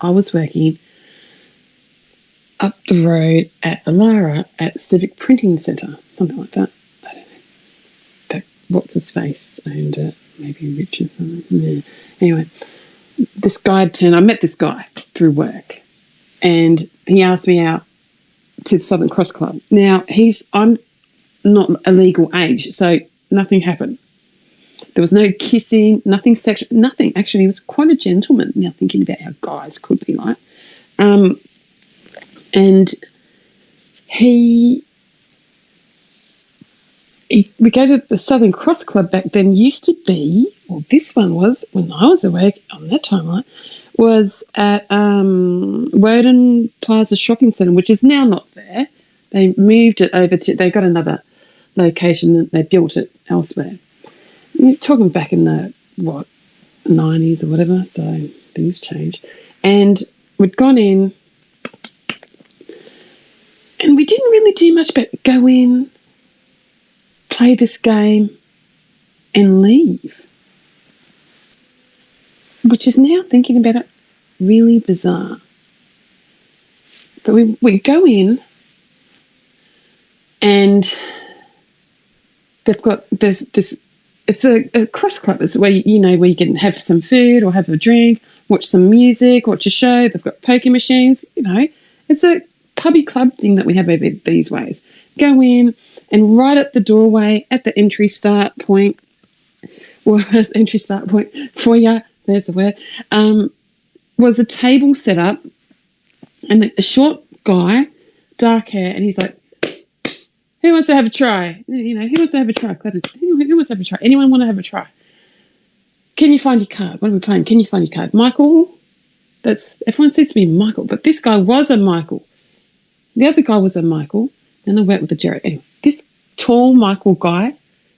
I was working up the road at Alara at Civic Printing Centre, something like that. I don't know. What's his face owned it? Maybe Richard. Yeah. Anyway, I met this guy through work, and he asked me out to the Southern Cross Club. Now, I'm not a legal age, so nothing happened. There was no kissing, nothing sexual, nothing. Actually, he was quite a gentleman. Now, thinking about how guys could be like. And we go to the Southern Cross Club back then, used to be, well, this one was, when I was awake on that timeline, was at Woden Plaza Shopping Centre, which is now not there. They moved it over they got another location and they built it elsewhere. You're talking back in the, 90s or whatever, so things change. And we'd gone in, and we didn't really do much but go in, play this game, and leave. Which is now, thinking about it, really bizarre. But we go in, and there's this, it's a cross club. It's where, where you can have some food or have a drink, watch some music, watch a show. They've got poker machines, It's a pubby club thing that we have over these ways. Go in, and right at the doorway, at the entry start point foyer, there's the word, was a table set up, and a short guy, dark hair, and he's like, who wants to have a try? Who wants to have a try? Clappers. Who wants to have a try? Anyone want to have a try? Can you find your card? What are we playing? Can you find your card? Michael? Everyone says to me Michael, but this guy was a Michael. The other guy was a Michael. Then I went with the Jerry. Anyway, this tall Michael guy,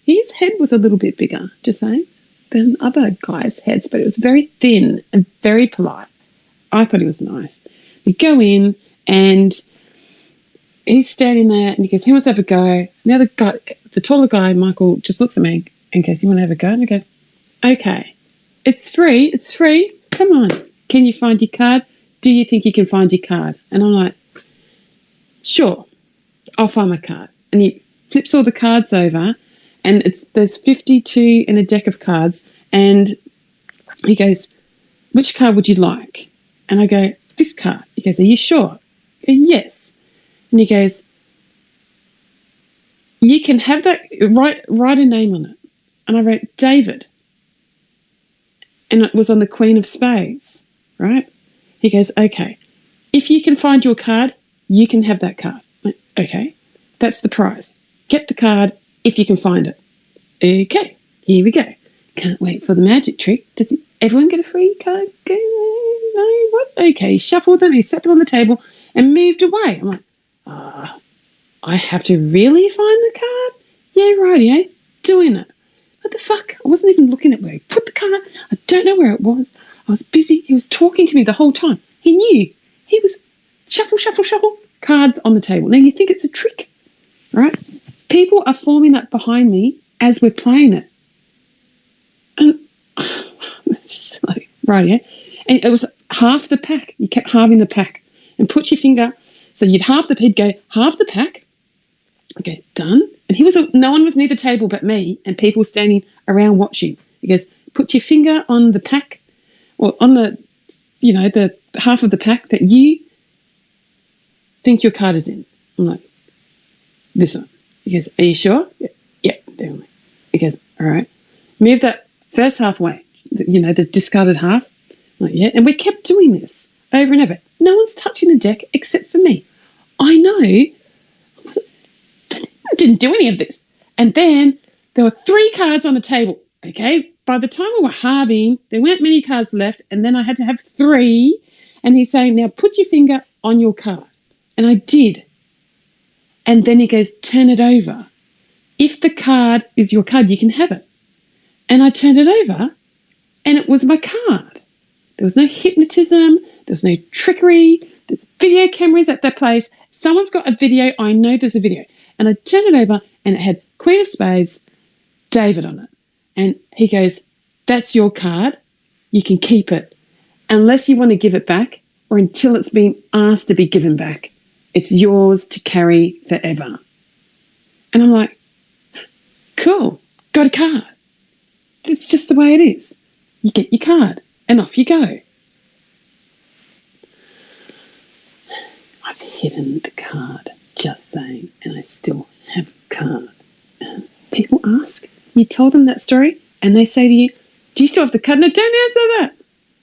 his head was a little bit bigger, just saying, than other guys' heads, but it was very thin and very polite. I thought he was nice. We go in, and he's standing there, and he goes, who wants to have a go? And the other guy, the taller guy, Michael, just looks at me and goes, you want to have a go? And I go, okay, it's free. Come on. Can you find your card? Do you think you can find your card? And I'm like, sure, I'll find my card. And he flips all the cards over, and there's 52 in a deck of cards, and he goes, which card would you like? And I go, this card. He goes, are you sure? I go, yes. And he goes, you can have that, write a name on it. And I wrote David. And it was on the Queen of Spades, right? He goes, okay, if you can find your card, you can have that card. I went, okay, that's the prize. Get the card if you can find it. Okay, here we go. Can't wait for the magic trick. Does everyone get a free card? No, what? Okay, he shuffled them, he set them on the table and moved away. I'm like, I have to really find the card? Yeah, rightio, doing it. What the fuck? I wasn't even looking at where he put the card. I don't know where it was. I was busy. He was talking to me the whole time. He knew. He was shuffle, cards on the table. Now, you think it's a trick, right? People are forming up behind me as we're playing it. And it's just like, rightio. And it was half the pack. You kept halving the pack. And put your finger. So he'd go, half the pack. Okay, done. And no one was near the table but me and people standing around watching. He goes, put your finger on the pack, or on the half of the pack that you think your card is in. I'm like, this one. He goes, are you sure? Yeah, definitely. He goes, all right. Move that first half away, the discarded half. I'm like, yeah. And we kept doing this over and over. No one's touching the deck except for me. I know. I didn't do any of this. And then there were 3 cards on the table, okay? By the time we were halving, there weren't many cards left, and then I had to have 3. And he's saying, now put your finger on your card. And I did. And then he goes, turn it over. If the card is your card, you can have it. And I turned it over, and it was my card. There was no hypnotism. There was no trickery. There's video cameras at that place. Someone's got a video. I know there's a video. And I turned it over, and it had Queen of Spades, David on it. And he goes, that's your card. You can keep it. Unless you want to give it back, or until it's been asked to be given back. It's yours to carry forever. And I'm like, cool, got a card. It's just the way it is. You get your card and off you go. I've hidden the card, just saying, and I still have a card. And people ask, you tell them that story, and they say to you, do you still have the card? No, don't answer that.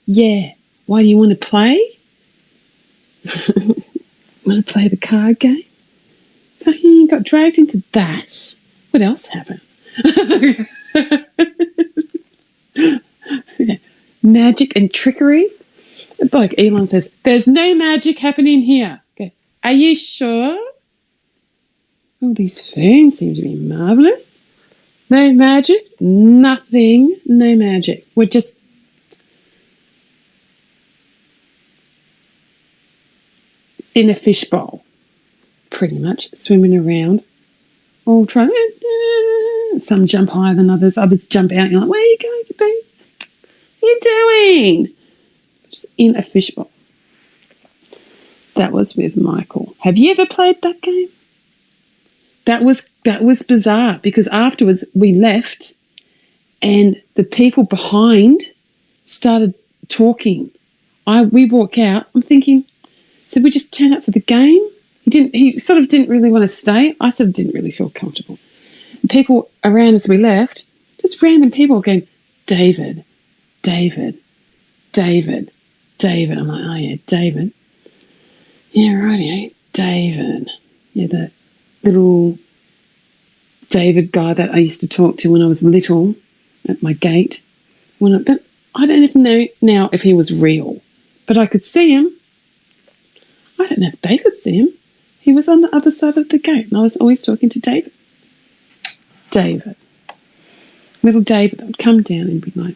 Yeah. Why do you want to play? Want to play the card game? You got dragged into that. What else happened? Yeah. Magic and trickery. Like Elon says, there's no magic happening here. Okay. Are you sure? Oh, these phones seem to be marvellous. No magic? Nothing. No magic. We're just in a fishbowl, pretty much, swimming around, all trying. Some jump higher than others. Others jump out. You're like, where are you going to be? What are you doing? Just in a fishbowl. That was with Michael. Have you ever played that game? That was bizarre, because afterwards we left and the people behind started talking. We walk out. I'm thinking, so we just turn up for the game? He sort of didn't really want to stay. I sort of didn't really feel comfortable. And people around as we left, just random people going, David, David, David, David. I'm like, oh yeah, David. Yeah, righty, David. Yeah, the little David guy that I used to talk to when I was little at my gate. I don't even know now if he was real, but I could see him. I don't know if they could see him. He was on the other side of the gate, and I was always talking to David. David. Little David would come down and be like,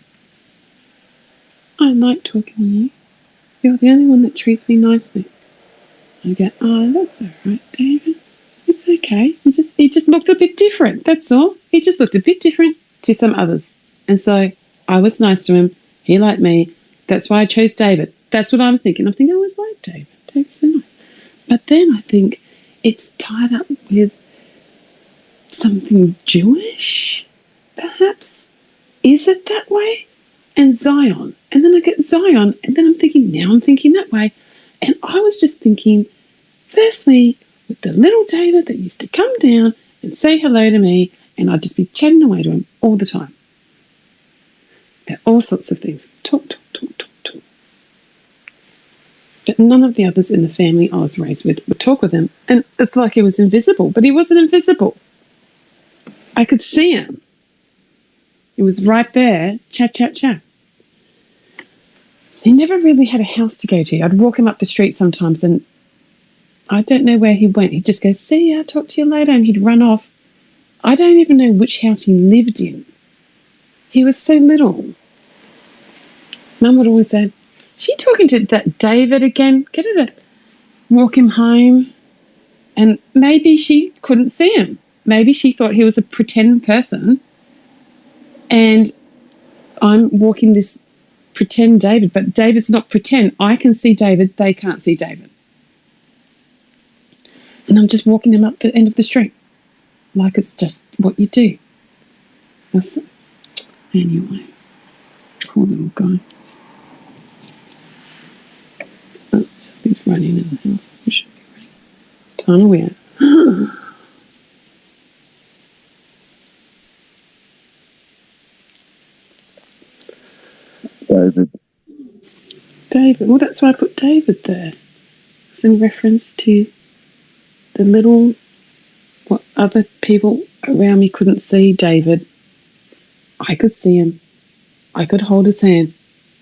I like talking to you. You're the only one that treats me nicely. I go, oh, that's all right, David. It's okay. He just looked a bit different, that's all. He just looked a bit different to some others. And so I was nice to him. He liked me. That's why I chose David. That's what I'm thinking. I'm thinking I always like David. David's so nice. But then I think it's tied up with something Jewish, perhaps. Is it that way? And Zion. And then I get Zion, and then I'm thinking that way. And I was just thinking, firstly, with the little David that used to come down and say hello to me, and I'd just be chatting away to him all the time. About all sorts of things. Talk. But none of the others in the family I was raised with would talk with him. And it's like he was invisible, but he wasn't invisible. I could see him. He was right there, chat. He never really had a house to go to. I'd walk him up the street sometimes and I don't know where he went. He'd just go, see ya, talk to you later, and he'd run off. I don't even know which house he lived in. He was so little. Mum would always say, she talking to that David again? Get her to walk him home. And maybe she couldn't see him. Maybe she thought he was a pretend person. And I'm walking this pretend David, but David's not pretend. I can see David, they can't see David. And I'm just walking him up the end of the street. Like it's just what you do. Anyway, poor little guy. Oh, something's running in the house. We should be running. Time aware. David. Well, that's why I put David there. It's in reference to the little, what other people around me couldn't see David. I could see him. I could hold his hand.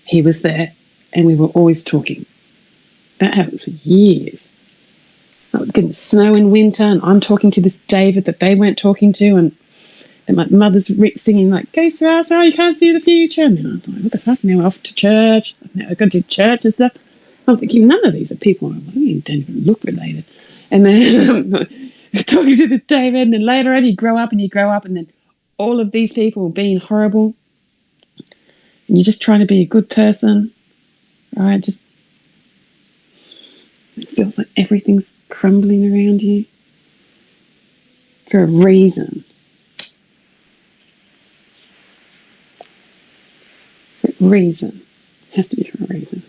He was there, and we were always talking. That happened for years. I was getting snow in winter, and I'm talking to this David that they weren't talking to, and then my mother's singing like, "Go, Sarah, you can't see the future." And then I'm like, "What the fuck? Now we're off to church. Now I've got to do church and stuff." I'm thinking, none of these are people I don't even look related. And then talking to this David, and then later on you grow up, and then all of these people being horrible, and you're just trying to be a good person, right? Just It feels like everything's crumbling around you for a reason. For a reason. It has to be for a reason.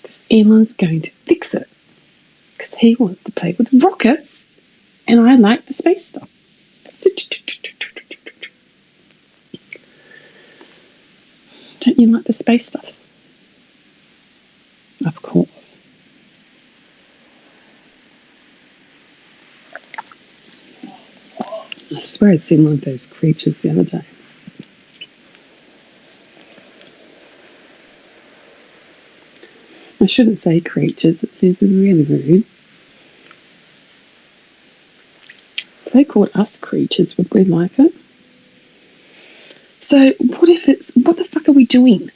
Because Elon's going to fix it. Because he wants to play with rockets, and I like the space stuff. Don't you like the space stuff? Of course. I swear I'd seen one of those creatures the other day. I shouldn't say creatures, it seems really rude. If they called us creatures, would we like it? So what the fuck are we doing?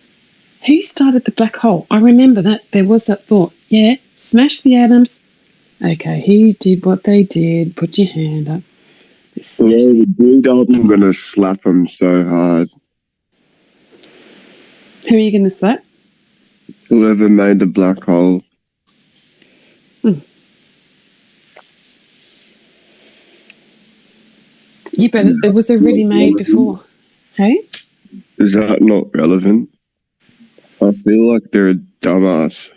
Who started the black hole? I remember that there was that thought. Yeah, smash the atoms. Okay, who did what they did? Put your hand up. I'm going to slap them so hard. Who are you going to slap? Whoever made the black hole. Yeah, but it was already made before. Hey? Is that not relevant? I feel like they're a dumbass.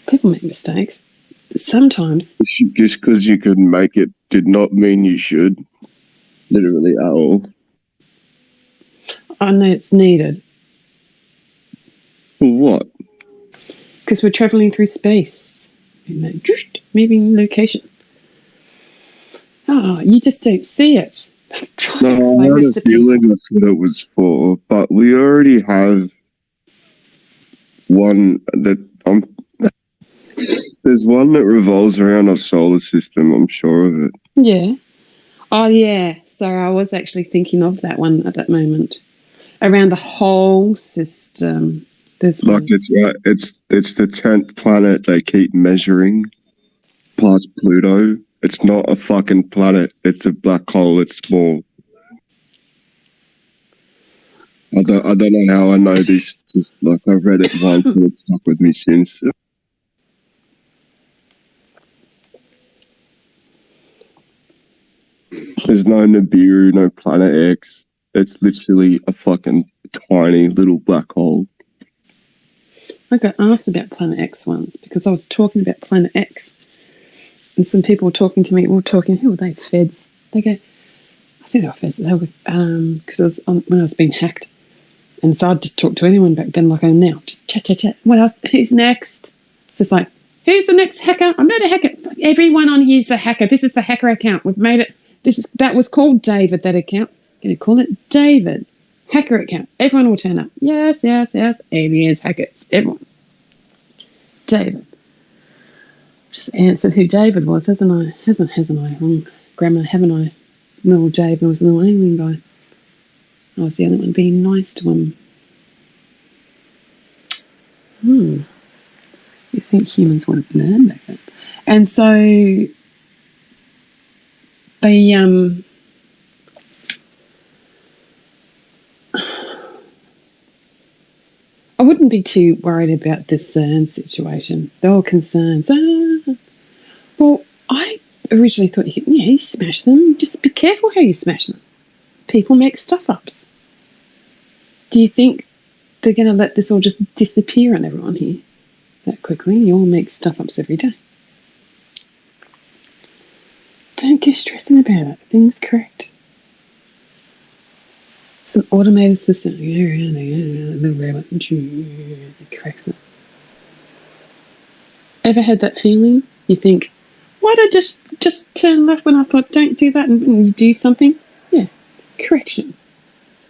People make mistakes. Sometimes. Just because you could make it did not mean you should. Literally at all. I know it's needed. For what? Because we're travelling through space. Moving location. Oh, you just don't see it. No, I had a feeling that's what it was for, but we already have one that there's one that revolves around our solar system, I'm sure of it. Yeah. Oh, yeah. So I was actually thinking of that one at that moment. Around the whole system. There's like it's the 10th planet they keep measuring past Pluto. It's not a fucking planet. It's a black hole. It's small. I don't know how I know this. Like I've read it once and it's stuck with me since. There's no Nibiru, no Planet X. It's literally a fucking tiny little black hole. I got asked about Planet X once because I was talking about Planet X. And some people were talking to me, who were they? Feds. They go, I think they were feds. They were, because when I was being hacked. And so I'd just talk to anyone back then like I am now. Just chat. What else? Who's next? It's just like, who's the next hacker? I'm not a hacker. Everyone on here's the hacker. This is the hacker account. We've made it. That was called David, that account. Going to call it David. Hacker account. Everyone will turn up. Yes. Aliens, hackers, everyone. David. Just answered who David was, hasn't I? Hasn't I? Grammar, haven't I? Little David was a little alien guy. I was the only one being nice to him. You think humans would have learned back then? And so they I wouldn't be too worried about the CERN situation. They're all concerns. Well, I originally thought you smash them. Just be careful how you smash them. People make stuff-ups. Do you think they're going to let this all just disappear on everyone here that quickly? You all make stuff-ups every day. Don't get stressing about it. Things correct. It's an automated system. The robot corrects it. Ever had that feeling? You think, why did I just turn left when I thought don't do that and you do something? Yeah, correction.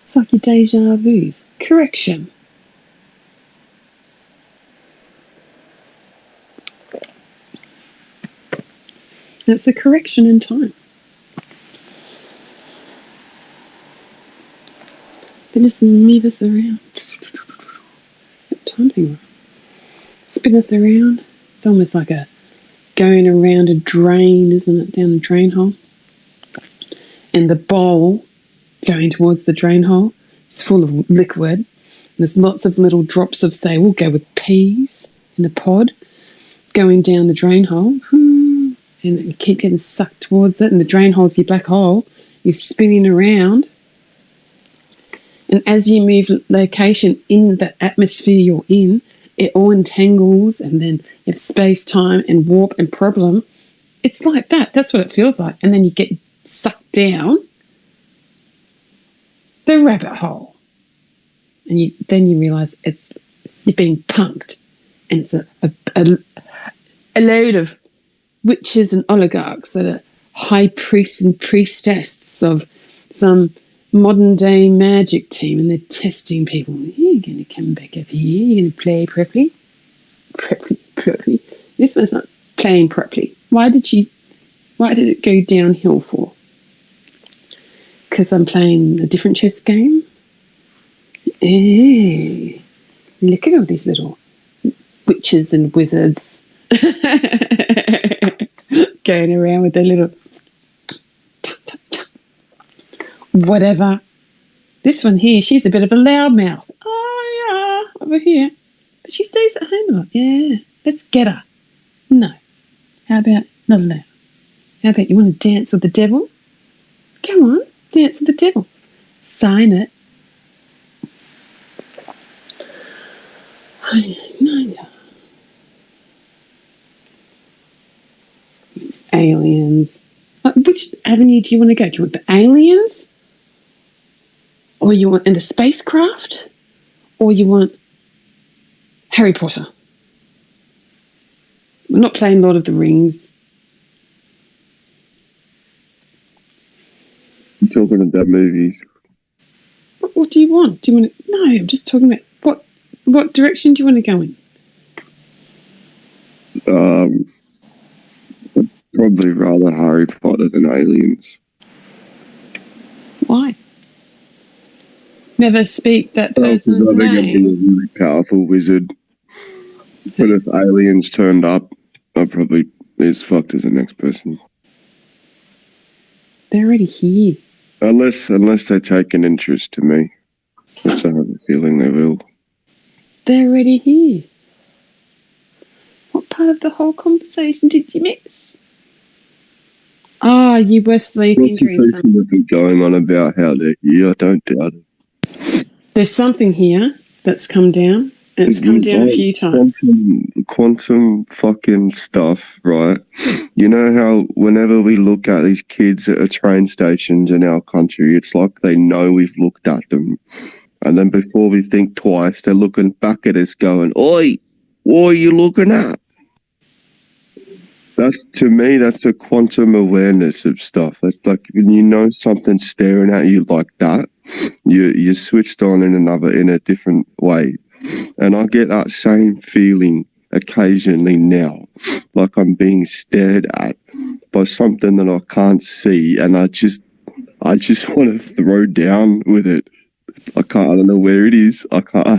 It's like your deja vus. Correction. It's a correction in time. They just move us around. Timing. Spin us around. It's almost like going around a drain, isn't it? Down a drain hole. And the bowl going towards the drain hole is full of liquid. And there's lots of little drops of, say, we'll go with peas in a pod. going down the drain hole, and you keep getting sucked towards it, and the drain hole's your black hole. You're spinning around. And as you move location in the atmosphere you're in, it all entangles, and then you have space, time, and warp and problem. It's like that. That's what it feels like. And then you get sucked down the rabbit hole. And then you realise you're being punked. And it's a load of witches and oligarchs that are high priests and priestesses of some modern day magic team, and they're testing people. You're going to come back up here. You're going to play properly. Properly. This one's not playing properly. Why did it go downhill for? Because I'm playing a different chess game. Hey, look at all these little witches and wizards going around with their little whatever. This one here, she's a bit of a loudmouth. Oh, yeah, over here. But she stays at home a lot. Yeah, let's get her. No. How about not allowed? How about you want to dance with the devil? Come on, dance with the devil. Sign it. Aliens. Which avenue do you want to go? Do you want the aliens? Or you want in the spacecraft? Or you want Harry Potter? We're not playing Lord of the Rings. I'm talking about movies. What do you want? Do you want to? No, I'm just talking about what direction do you want to go in? I'd probably rather Harry Potter than aliens. Why? Never speak that Well, person's I think I'd be a name. really powerful wizard. But if aliens turned up, I'd probably be as fucked as the next person. They're already here. Unless they take an interest to me. Which I have a feeling they will. They're already here. What part of the whole conversation did you miss? You were sleep injuries. People have been going on about how they're here. I don't doubt it. There's something here that's come down. And it's come down a few times. Quantum fucking stuff, right? You know how whenever we look at these kids at train stations in our country, it's like they know we've looked at them. And then before we think twice, they're looking back at us going, "Oi, what are you looking at?" To me, that's a quantum awareness of stuff. That's like when you know something's staring at you like that, you're switched on in a different way. And I get that same feeling occasionally now, like I'm being stared at by something that I can't see, and I just want to throw down with it. I don't know where it is. I can't. I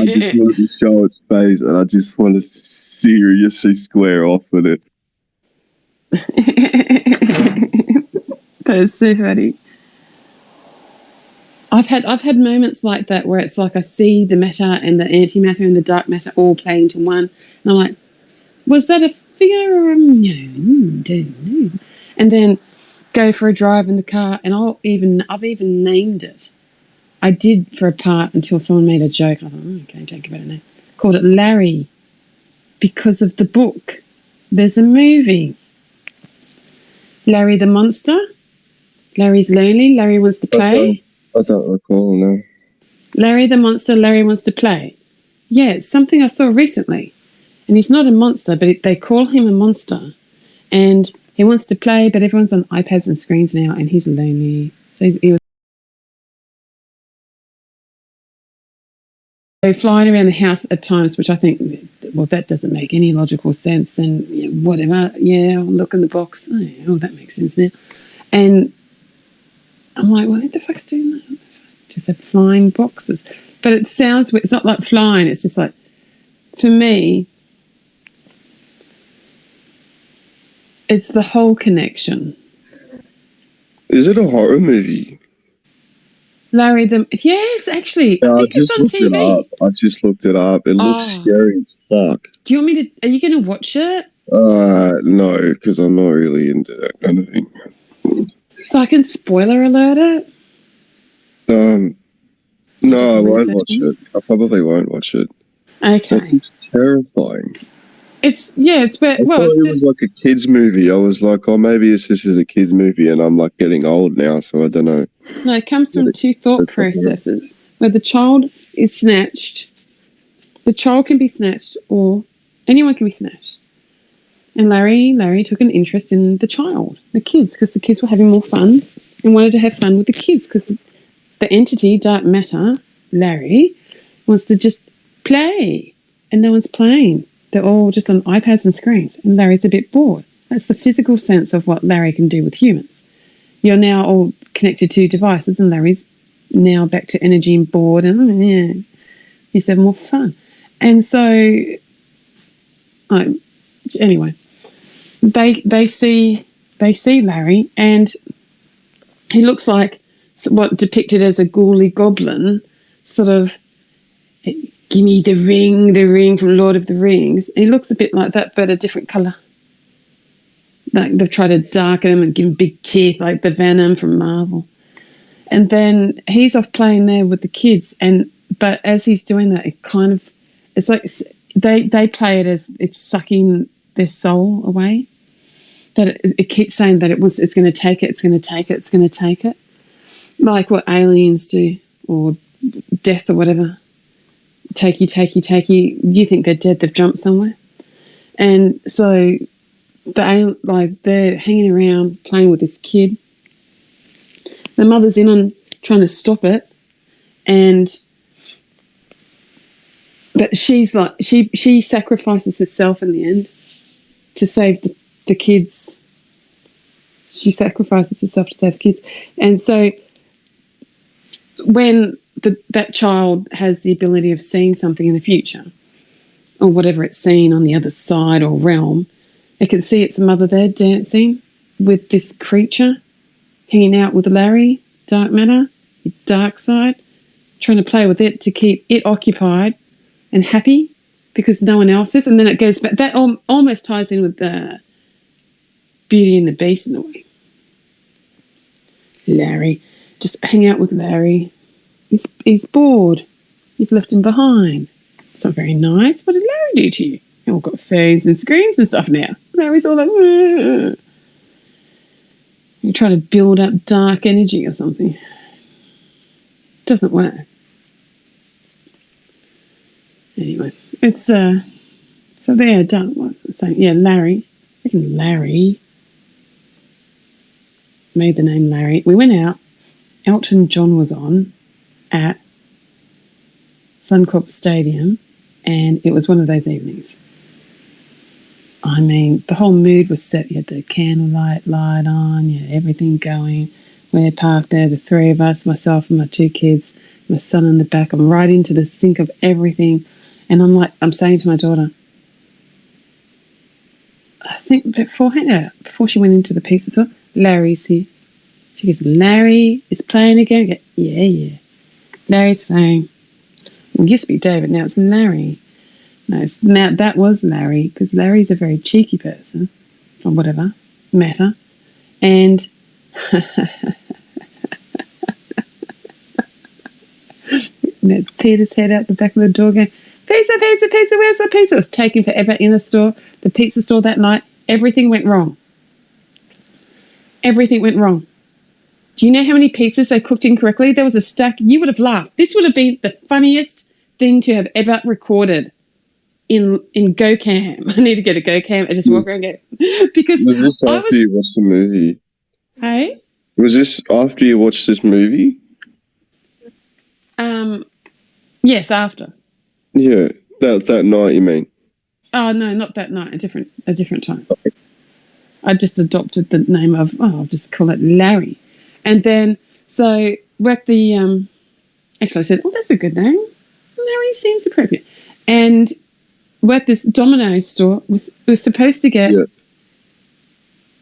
just want to show its face, and I just want to seriously square off with it. That's so funny. I've had moments like that where it's like I see the matter and the antimatter and the dark matter all play into one, and I'm like, was that a figure or a no? Don't know. And then go for a drive in the car, and I've even named it. I did for a part until someone made a joke. I thought, okay, take a better name. Called it Larry because of the book. There's a movie. Larry the Monster. Larry's lonely. Larry wants to play. I don't recall, no. Larry the Monster. Larry wants to play. Yeah, it's something I saw recently. And he's not a monster, but they call him a monster. And he wants to play, but everyone's on iPads and screens now, and he's lonely. So he was flying around the house at times, which I think, well, that doesn't make any logical sense. And whatever, yeah, I'll look in the box. Oh, that makes sense now. And I'm like, what the fuck's doing that? Just have flying boxes. But it sounds, it's not like flying, it's just like, for me, it's the whole connection. Is it a horror movie? Larry the yes, actually, I Yeah, I think it's just on looked it TV. up. I just looked it up. It looks Oh, scary as fuck. do you want me to? Are you going to watch it No, because I'm not really into that kind of thing. so I can spoiler alert it? You did No, I some won't research watch on it. I probably won't watch it. it. That Okay, is terrifying. it's I well, thought it's it was just like a kids' movie. I was like, oh, maybe it's just as a kids' movie, and I'm like getting old now, so I don't know. no. It comes But from two thought it- processes where the child is snatched. The child can be snatched, or anyone can be snatched. And Larry took an interest in the child, the kids, because the kids were having more fun and wanted to have fun with the kids because the entity, dark matter, Larry, wants to just play. And no one's playing. They're all just on iPads and screens. And Larry's a bit bored. That's the physical sense of what Larry can do with humans. You're now all connected to devices, and Larry's now back to energy and bored, and yeah, he's having more fun. And so, anyway, they see Larry, and he looks like what depicted as a ghouly goblin, sort of. Give me the ring from Lord of the Rings. He looks a bit like that, but a different colour. Like they've tried to darken him and give him big teeth, like the Venom from Marvel. And then he's off playing there with the kids, but as he's doing that, it's like they play it as it's sucking their soul away. That it keeps saying that it's going to take it, it's going to take it, it's going to take it, like what aliens do or death or whatever. Take you. You think they're dead? They've jumped somewhere, and so they're hanging around playing with this kid. The mother's in on trying to stop it, but she's like she sacrifices herself in the end to save the kids. She sacrifices herself to save the kids, and so when that child has the ability of seeing something in the future, or whatever it's seen on the other side or realm, it can see its mother there dancing with this creature, hanging out with Larry, dark matter, dark side, trying to play with it to keep it occupied and happy because no one else is. And then it goes back. That almost ties in with the Beauty and the Beast in a way. Larry, just hang out with Larry. He's bored. You've left him behind. It's not very nice. What did Larry do to you? We've all got phones and screens and stuff now. Larry's all like, ugh. You try to build up dark energy or something. Doesn't work. Anyway, it's so there. Done. What's it saying? Yeah, Larry. I reckon Larry made the name Larry. We went out. Elton John was on at Suncorp Stadium, and it was one of those evenings. I mean, the whole mood was set. You had the candlelight light on, you had everything going. We're parked there, the three of us, myself and my two kids, my son in the back. I'm right into the sync of everything. And I'm saying to my daughter, I think before she went into the pizza store, Larry's here. She goes, Larry is playing again? I go, yeah. Larry's playing. It used to be David, now it's Larry. No, now that was Larry, because Larry's a very cheeky person, or whatever, matter. And Peter's head out the back of the door going, pizza, where's my pizza? It was taking forever in the store. The pizza store that night, everything went wrong. Everything went wrong. Do you know how many pizzas they cooked incorrectly? There was a stack. You would have laughed. This would have been the funniest thing to have ever recorded in GoCam. I need to get a GoCam and just walk around and go, because Was this after you watched the movie? Hey? Was this after you watched this movie? Yes, after. Yeah, that night, you mean? Oh no, not that night. A different time. I just adopted the name of. I'll just call it Larry, and then so we're at the. Actually, I said, "Oh, that's a good name. Larry seems appropriate." And we're at this Domino's store. Was supposed to get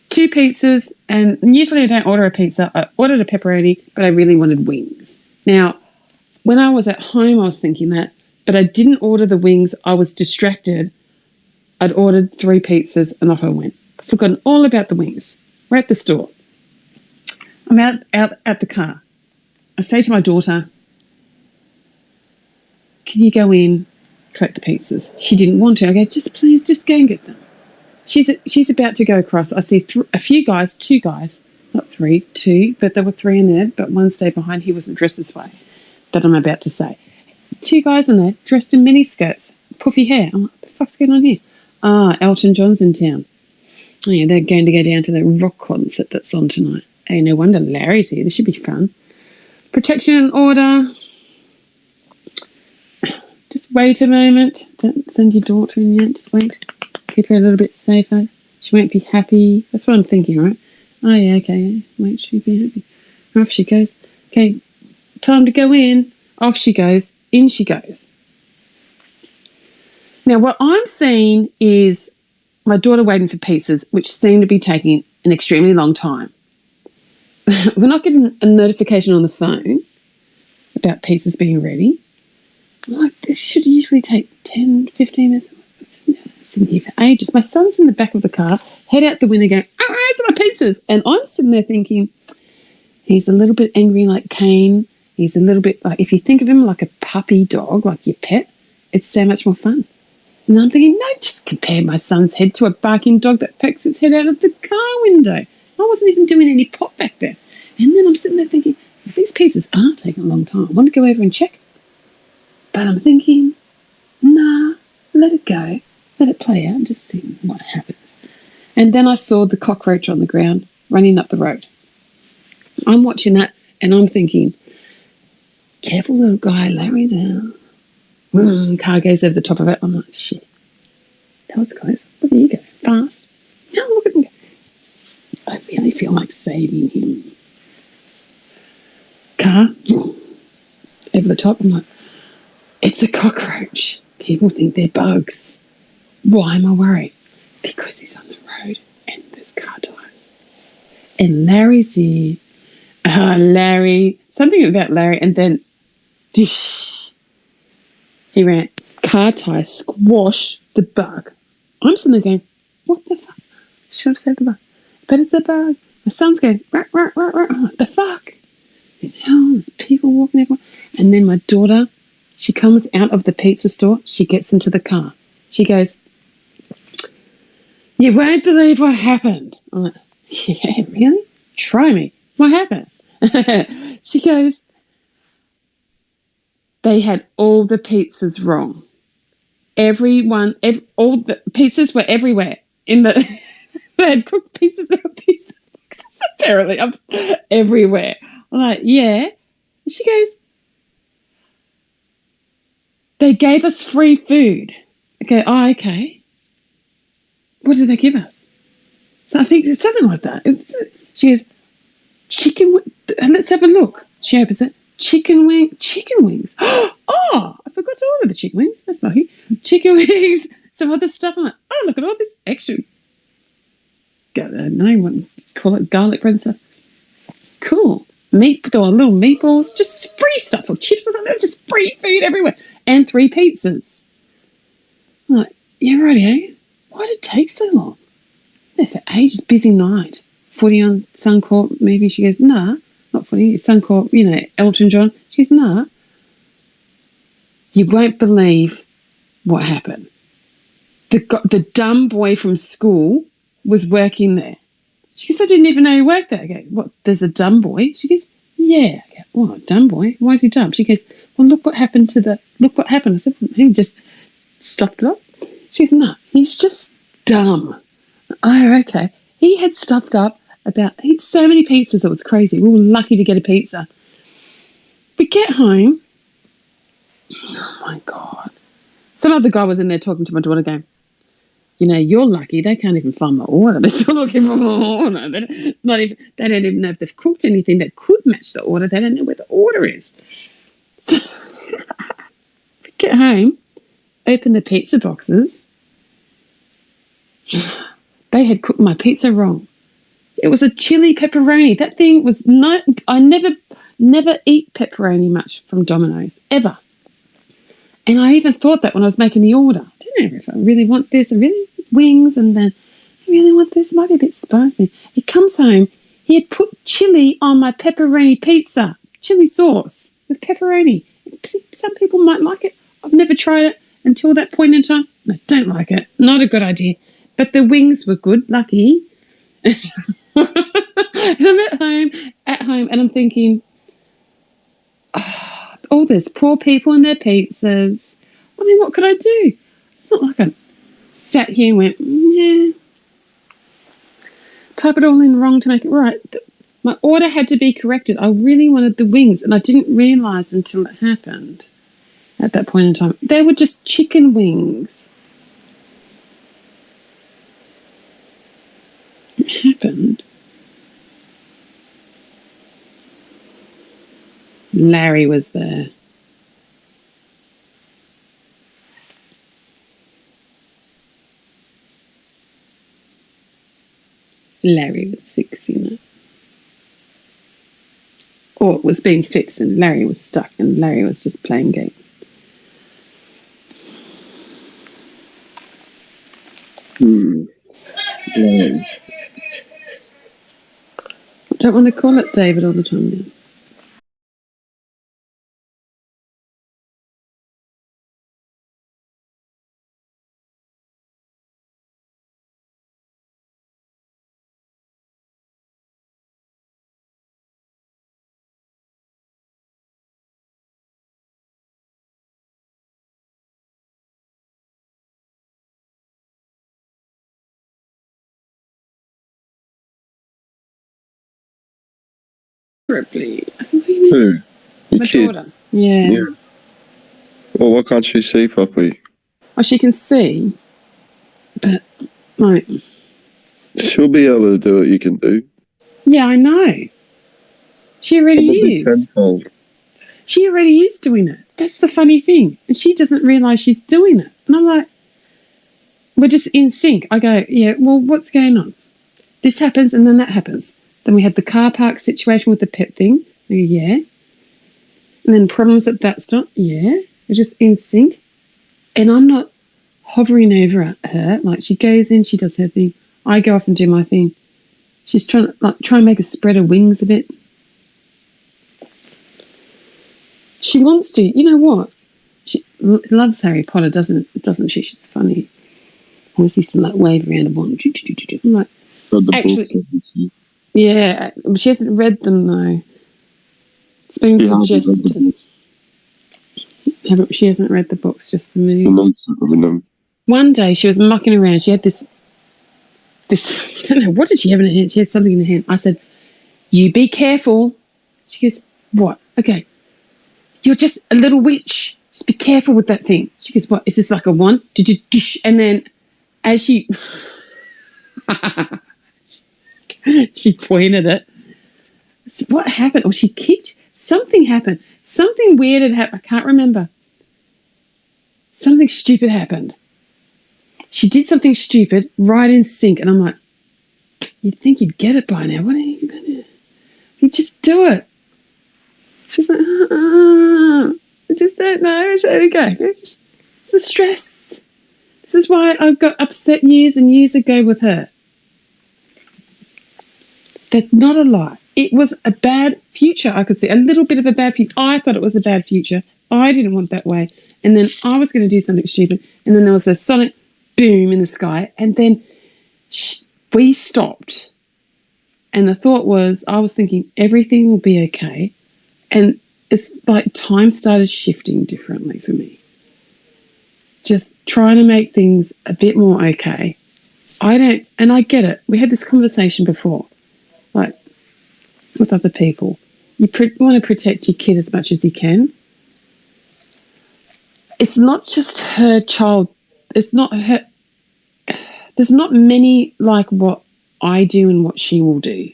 2 pizzas, and usually I don't order a pizza. I ordered a pepperoni, but I really wanted wings. Now, when I was at home, I was thinking that, but I didn't order the wings. I was distracted. I'd ordered 3 pizzas and off I went. I'd forgotten all about the wings. We're at the store. I'm out at the car. I say to my daughter, can you go in, collect the pizzas? She didn't want to. I go, please, just go and get them. She's about to go across. I see a few guys, 2 guys, not 3, 2, but there were 3 in there, but one stayed behind. He wasn't dressed this way that I'm about to say. 2 guys in there dressed in mini skirts, puffy hair. I'm like, what the fuck's going on here? Elton John's in town. Oh, yeah, they're going to go down to the rock concert that's on tonight. Hey, no wonder Larry's here. This should be fun. Protection and order. Just wait a moment. Don't send your daughter in yet. Just wait. Keep her a little bit safer. She won't be happy. That's what I'm thinking, right? Oh, yeah, okay. Yeah. Won't she be happy? Off she goes. Okay, time to go in. Off she goes. In she goes. Now, what I'm seeing is my daughter waiting for pizzas, which seem to be taking an extremely long time. We're not getting a notification on the phone about pizzas being ready. I'm like, this should usually take 10, 15 minutes. It's in here for ages. My son's in the back of the car, head out the window going, to my pizzas. And I'm sitting there thinking, he's a little bit angry like Cain. He's a little bit like, if you think of him like a puppy dog, like your pet, it's so much more fun. And I'm thinking, no, just compare my son's head to a barking dog that pokes its head out of the car window. I wasn't even doing any pop back there. And then I'm sitting there thinking, these pieces are taking a long time. I want to go over and check. But I'm thinking, nah, let it go. Let it play out and just see what happens. And then I saw the cockroach on the ground running up the road. I'm watching that and I'm thinking, careful little guy, Larry there. Car goes over the top of it. I'm like, shit. That was close. Look at you go. Fast. Now look at him go. I really feel like saving him. Car. Over the top. I'm like, it's a cockroach. People think they're bugs. Why am I worried? Because he's on the road and there's car tires. And Larry's here. Larry. Something about Larry. And then, dish. He ran. Car tire squash the bug. I'm sitting there going, what the fuck? Should have said the bug. But it's a bug. My son's going, rah, rah, rah, rah. I'm like, the fuck? And hell, there's people walking everywhere. And then my daughter, she comes out of the pizza store. She gets into the car. She goes, you won't believe what happened. I'm like, yeah, really? Try me. What happened? She goes, they had all the pizzas wrong. All the pizzas were everywhere. They had cooked pizzas in pizza boxes, apparently, everywhere. I'm like, yeah. She goes, they gave us free food. I go, oh, okay. What did they give us? So I think it's something like that. She goes, chicken, let's have a look. She opens it. Chicken wings. Oh, I forgot to order the chicken wings. That's lucky. Chicken wings, some other stuff. I'm like, oh, look at all this extra. No one call it garlic bread and stuff. Cool. There were little meatballs, just free stuff or chips or something. Just free food everywhere. And 3 pizzas. I'm like, yeah, righty, why did it take so long? There for ages, busy night. Footy on Suncorp, maybe. She goes, nah, not footy, Suncorp, Elton John. She goes, nah. You won't believe what happened. The dumb boy from school was working there. She goes, I didn't even know he worked there. I go, what, there's a dumb boy? She goes, yeah. I go, what, dumb boy? Why is he dumb? She goes, well, look what happened. I said, he just stuffed it up. She goes, no, he's just dumb. Oh, okay. He had stuffed up he had so many pizzas, it was crazy. We were lucky to get a pizza. We get home. Oh, my God. Some other guy was in there talking to my daughter going, you're lucky. They can't even find my order. They're still looking for my order. They don't even know if they've cooked anything that could match the order. They don't know where the order is. So we get home, open the pizza boxes. They had cooked my pizza wrong. It was a chili pepperoni. That thing was I never Never eat pepperoni much from Domino's, ever. And I even thought that when I was making the order. I don't know if I really want this. I really want wings, and then I really want this. It might be a bit spicy. He comes home. He had put chili on my pepperoni pizza. Chili sauce with pepperoni. Some people might like it. I've never tried it until that point in time. I don't like it. Not a good idea. But the wings were good. Lucky. And I'm at home, and I'm thinking, oh, all these poor people and their pizzas. I mean, what could I do? It's not like I sat here and went, yeah, type it all in wrong to make it right. My order had to be corrected. I really wanted the wings, and I didn't realise until it happened at that point in time. They were just chicken wings. It happened. Larry was there. Larry was fixing it. Or it was being fixed and Larry was stuck and Larry was just playing games. Yeah. I don't want to call it David all the time now. Terribly. I said, what do you mean? Who? Your My kid? daughter. Yeah. Yeah. Well, why can't she see properly? Well, she can see, but like, She'll be able to do what you can do. yeah, I know. She already Probably is. tenfold. She already is doing it. That's the funny thing. And she doesn't realise she's doing it. And I'm like, we're just in sync. I go, yeah, well, what's going on? This happens and then that happens. Then we had the car park situation with the pet thing. I go, yeah. And then problems at that stop. Yeah. We're just in sync. And I'm not hovering over her. Like, she goes in, she does her thing. I go off and do my thing. She's trying to try and make a spread of wings a bit. She wants to. You know what? She loves Harry Potter, doesn't she? She's funny. I always used to like wave around and want. I'm like, actually, yeah. She hasn't read them though. It's been suggested. She hasn't read the books, just the movie. One day she was mucking around. She had this. I don't know, what did she have in her hand? She had something in her hand. I said, "You be careful." She goes, "What?" Okay. "You're just a little witch. Just be careful with that thing." She goes, "What? Is this like a wand?" And then as she she pointed it. So what happened? Or she kicked. Something happened. Something weird had happened. I can't remember. Something stupid happened. She did something stupid right in sync. And I'm like, you'd think you'd get it by now. What are you going to do? You just do it. She's like, I just don't know. Okay. It's the stress. This is why I got upset years and years ago with her. That's not a lie. It was a bad future, I could see. A little bit of a bad future. I thought it was a bad future. I didn't want that way. And then I was going to do something stupid. And then there was a sonic boom in the sky. And then we stopped. And the thought was, I was thinking, everything will be okay. And it's like time started shifting differently for me. Just trying to make things a bit more okay. And I get it. We had this conversation before, like with other people. You want to protect your kid as much as you can. It's not just her child. It's not her. There's not many like what I do and what she will do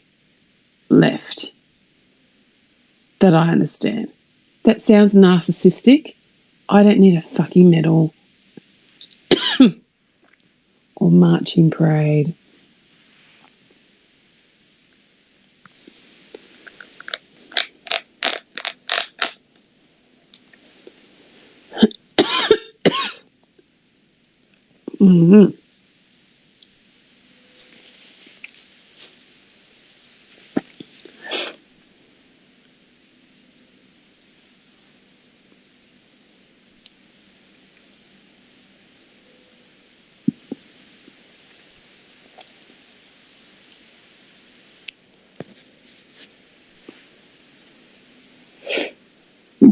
left that I understand. That sounds narcissistic. I don't need a fucking medal or marching parade. Mhm.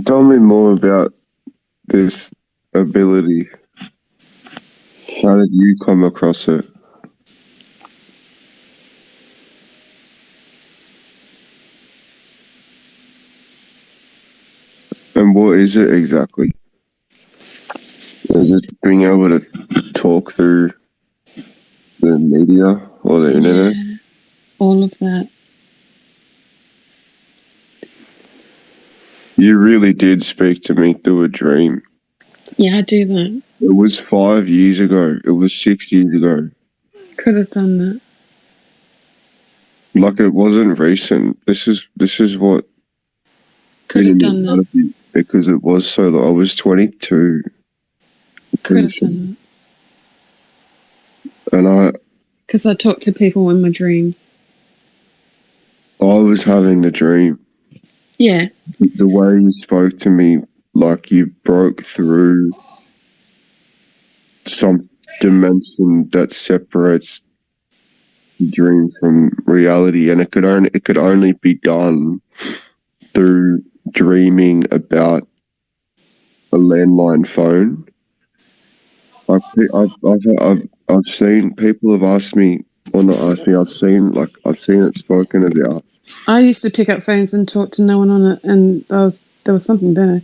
Tell me more about this ability. How did you come across it? And what is it exactly? Is it being able to talk through the media or the internet? Yeah, all of that. You really did speak to me through a dream. Yeah, I do that. It was 5 years ago. It was 6 years ago. Could have done that. Like, it wasn't recent. This is what Could did have me done out that. of it, because it was so long. I was 22. Could have done that. And Because I talk to people in my dreams. I was having the dream. Yeah. The way you spoke to me, like you broke through some dimension that separates the dream from reality, and it could only be done through dreaming about a landline phone. I've seen people have asked me, or not asked me. I've seen it spoken about. I used to pick up phones and talk to no one on it, and there was something there.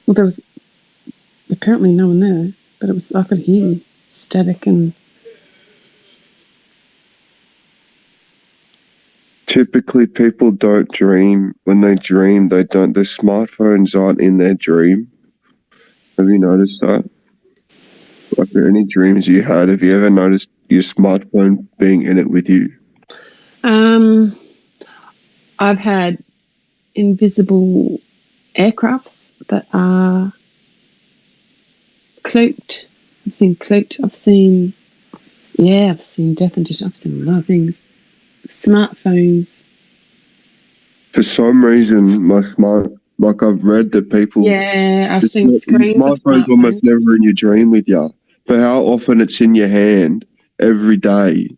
Well, there was apparently no one there, but I could hear static and. Typically, people don't dream. When they dream, they don't. Their smartphones aren't in their dream. Have you noticed that? Like, any dreams you had, have you ever noticed your smartphone being in it with you? I've had invisible aircrafts that are cloaked. I've seen cloaked. I've seen death and destruction. I've seen a lot of things. Smartphones. For some reason, like, I've read that people, Yeah, I've it's seen not, your screens of smartphone's almost smartphones. never in your dream with you. But how often it's in your hand every day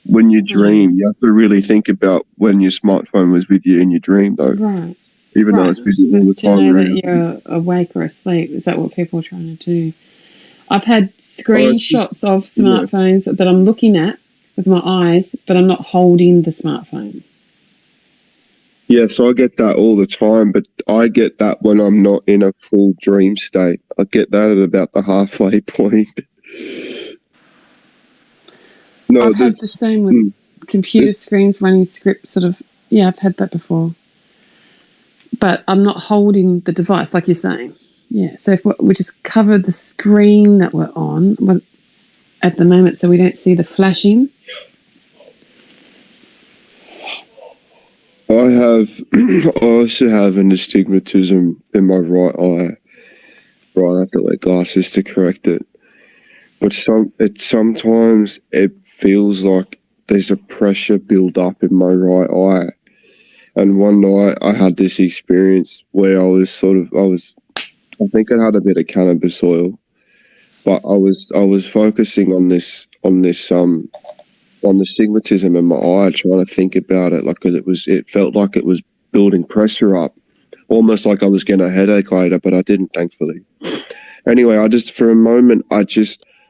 when you dream, you have to really think about when your smartphone was with you in your dream, though, Right. even though Right. it's busy all the It's to time know that around. you're awake or asleep. Is that what people are trying to do? I've had Oh, screenshots of yeah. smartphones that I'm looking at with my eyes, but I'm not holding the smartphone. Yeah, so I get that all the time, but I get that when I'm not in a full dream state. I get that at about the halfway point. No, I've had the same with computer screens running scripts, sort of. Yeah, I've had that before. But I'm not holding the device, like you're saying. Yeah, so if we just cover the screen that we're on at the moment so we don't see the flashing. I also have an astigmatism in my right eye. Right, I have to wear glasses to correct it. But sometimes it feels like there's a pressure build up in my right eye. And one night I had this experience where I think I had a bit of cannabis oil, but I was focusing on on the stigmatism in my eye, trying to think about it, like, 'cause it felt like it was building pressure up, almost like I was getting a headache later, but I didn't, thankfully. Anyway, for a moment,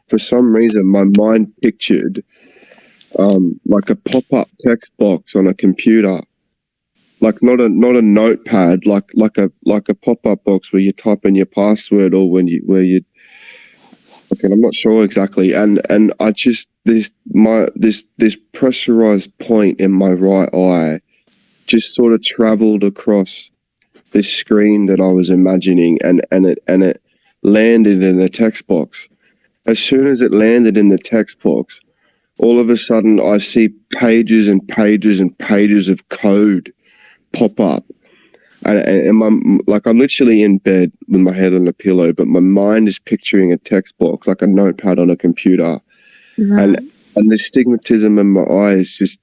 for some reason, my mind pictured like a pop-up text box on a computer, like not a notepad, like a pop-up box where you type in your password, or okay, I'm not sure exactly. And I just this pressurized point in my right eye just sort of traveled across this screen that I was imagining, and it landed in the text box. As soon as it landed in the text box, all of a sudden I see pages and pages and pages of code pop up, and I'm literally in bed with my head on a pillow, but my mind is picturing a text box, like a notepad on a computer, Right. and the stigmatism in my eyes just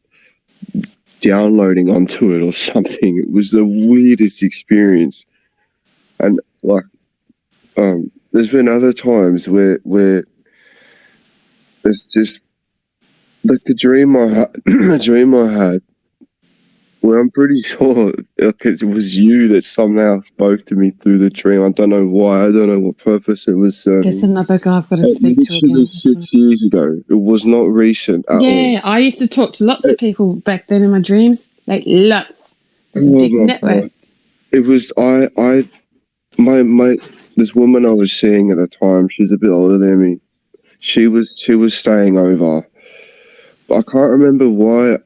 downloading onto it or something. It was the weirdest experience, and like, there's been other times where it's just like the dream I had, the dream I had. Well, I'm pretty sure because it was you that somehow spoke to me through the dream. I don't know why. I don't know what purpose it was serving. There's another guy I've got to speak to Literally again. 6 years ago. It was not recent at all. Yeah, I used to talk to lots of people back then in my dreams, like lots. There's a Oh big my network. God. It was my this woman I was seeing at the time. She's a bit older than me. She was staying over. I can't remember why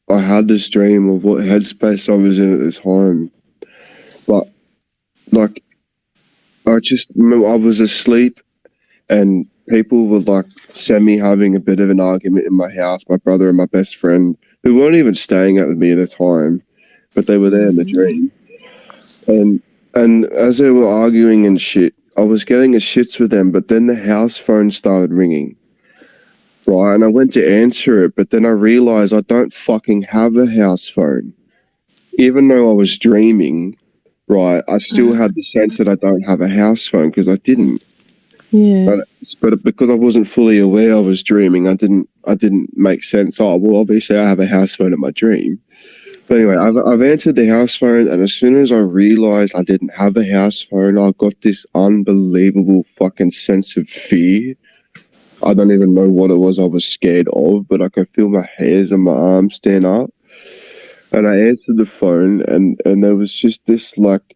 I had this dream of what headspace I was in at the time. But like, I just remember I was asleep and people were like semi having a bit of an argument in my house, my brother and my best friend, who weren't even staying out with me at the time, but they were there in the dream. And as they were arguing and shit, I was getting a shits with them, but then the house phone started ringing. Right, and I went to answer it, but then I realized I don't fucking have a house phone. Even though I was dreaming, right, I still had the sense that I don't have a house phone because I didn't. Yeah. But because I wasn't fully aware I was dreaming, I didn't make sense. Oh, well, obviously I have a house phone in my dream. But anyway, I've answered the house phone, and as soon as I realized I didn't have a house phone, I got this unbelievable fucking sense of fear. I don't even know what it was I was scared of, but I could feel my hairs on my arms stand up. And I answered the phone, and there was just this like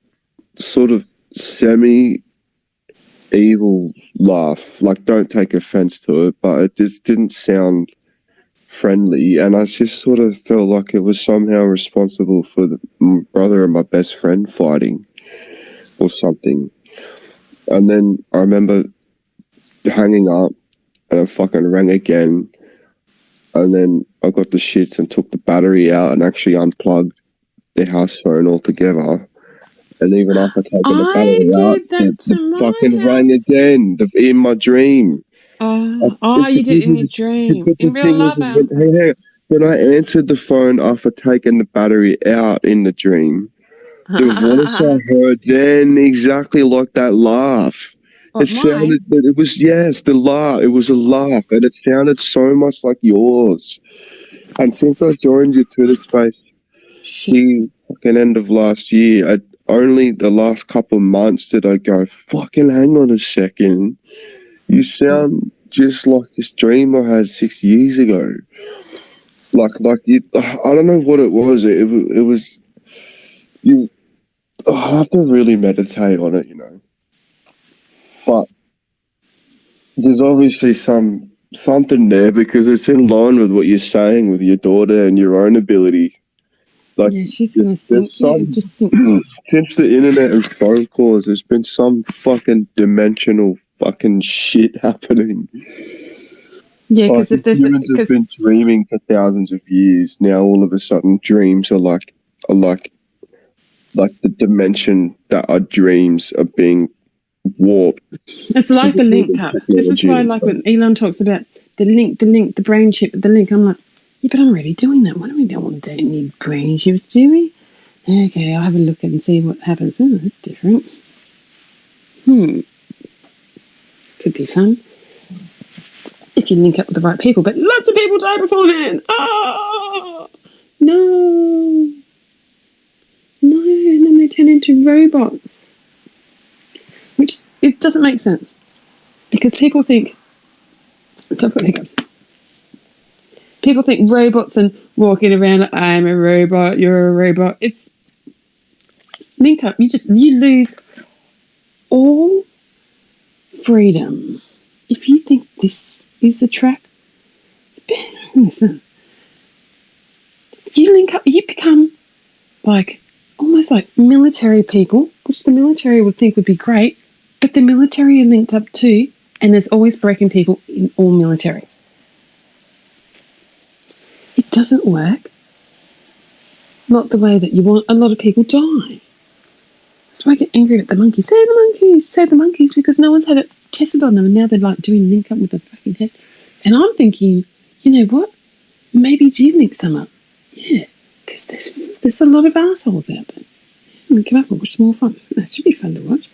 sort of semi evil laugh. Like, don't take offense to it, but it just didn't sound friendly. And I just sort of felt like it was somehow responsible for my brother and my best friend fighting or something. And then I remember hanging up, and I fucking rang again. And then I got the shits and took the battery out and actually unplugged the house phone altogether. And even after taking the battery out, it fucking rang again in my dream. You did it in your dream. In real life, when I answered the phone after taking the battery out in the dream, the voice I heard then exactly like that laugh. What, Sounded, it was, yes, the laugh. It was a laugh, and it sounded so much like yours. And since I joined your Twitter space, the fucking end of last year, only the last couple of months did I go, fucking hang on a second. You sound just like this dream I had 6 years ago. Like you, I don't know what it was. It was, you, I have to really meditate on it, you know. But there's obviously something there because it's in line with what you're saying with your daughter and your own ability. Like, yeah, she's gonna sink. Just sinks. Since the internet and phone calls, there's been some fucking dimensional fucking shit happening. Yeah, because if there's humans have been dreaming for thousands of years, now all of a sudden dreams are like the dimension that our dreams are being warped. It's like a link up. This is why, like when Elon talks about the link, the brain chip, the link. I'm like, yeah, but I'm already doing that. Why do we don't need brain chips, do we? Okay, I'll have a look and see what happens. Oh, that's different. Could be fun if you link up with the right people. But lots of people die beforehand. Oh no, and then they turn into robots. Which it doesn't make sense because people think I've got hiccups. People think robots and walking around like, I'm a robot, you're a robot. It's link up. You lose all freedom if you think this is a trap. Listen, you link up. You become like almost like military people, which the military would think would be great. But the military are linked up too, and there's always broken people in all military. It doesn't work. Not the way that you want. A lot of people die. That's why I get angry at the monkeys. Save the monkeys, because no one's had it tested on them, and now they're like doing link up with the fucking head. And I'm thinking, you know what? Maybe do link some up. Yeah, because there's a lot of assholes out there. Link them up and watch some more fun. That should be fun to watch.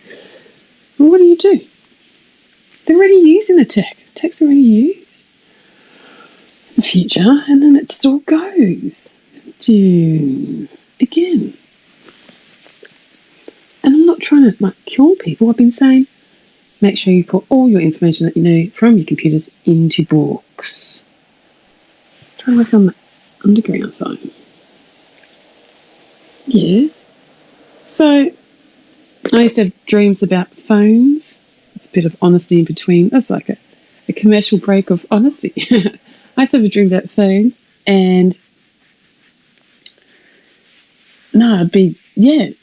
Well, what do? They're already using the tech. Tech's already used. The future, and then it just all goes. Again. And I'm not trying to kill people. I've been saying, make sure you put all your information that you know from your computers into books. Try to work on the underground side. Yeah. So, I used to have dreams about phones. It's a bit of honesty in between. That's like a commercial break of honesty. I used to have a dream about phones, and I'd be,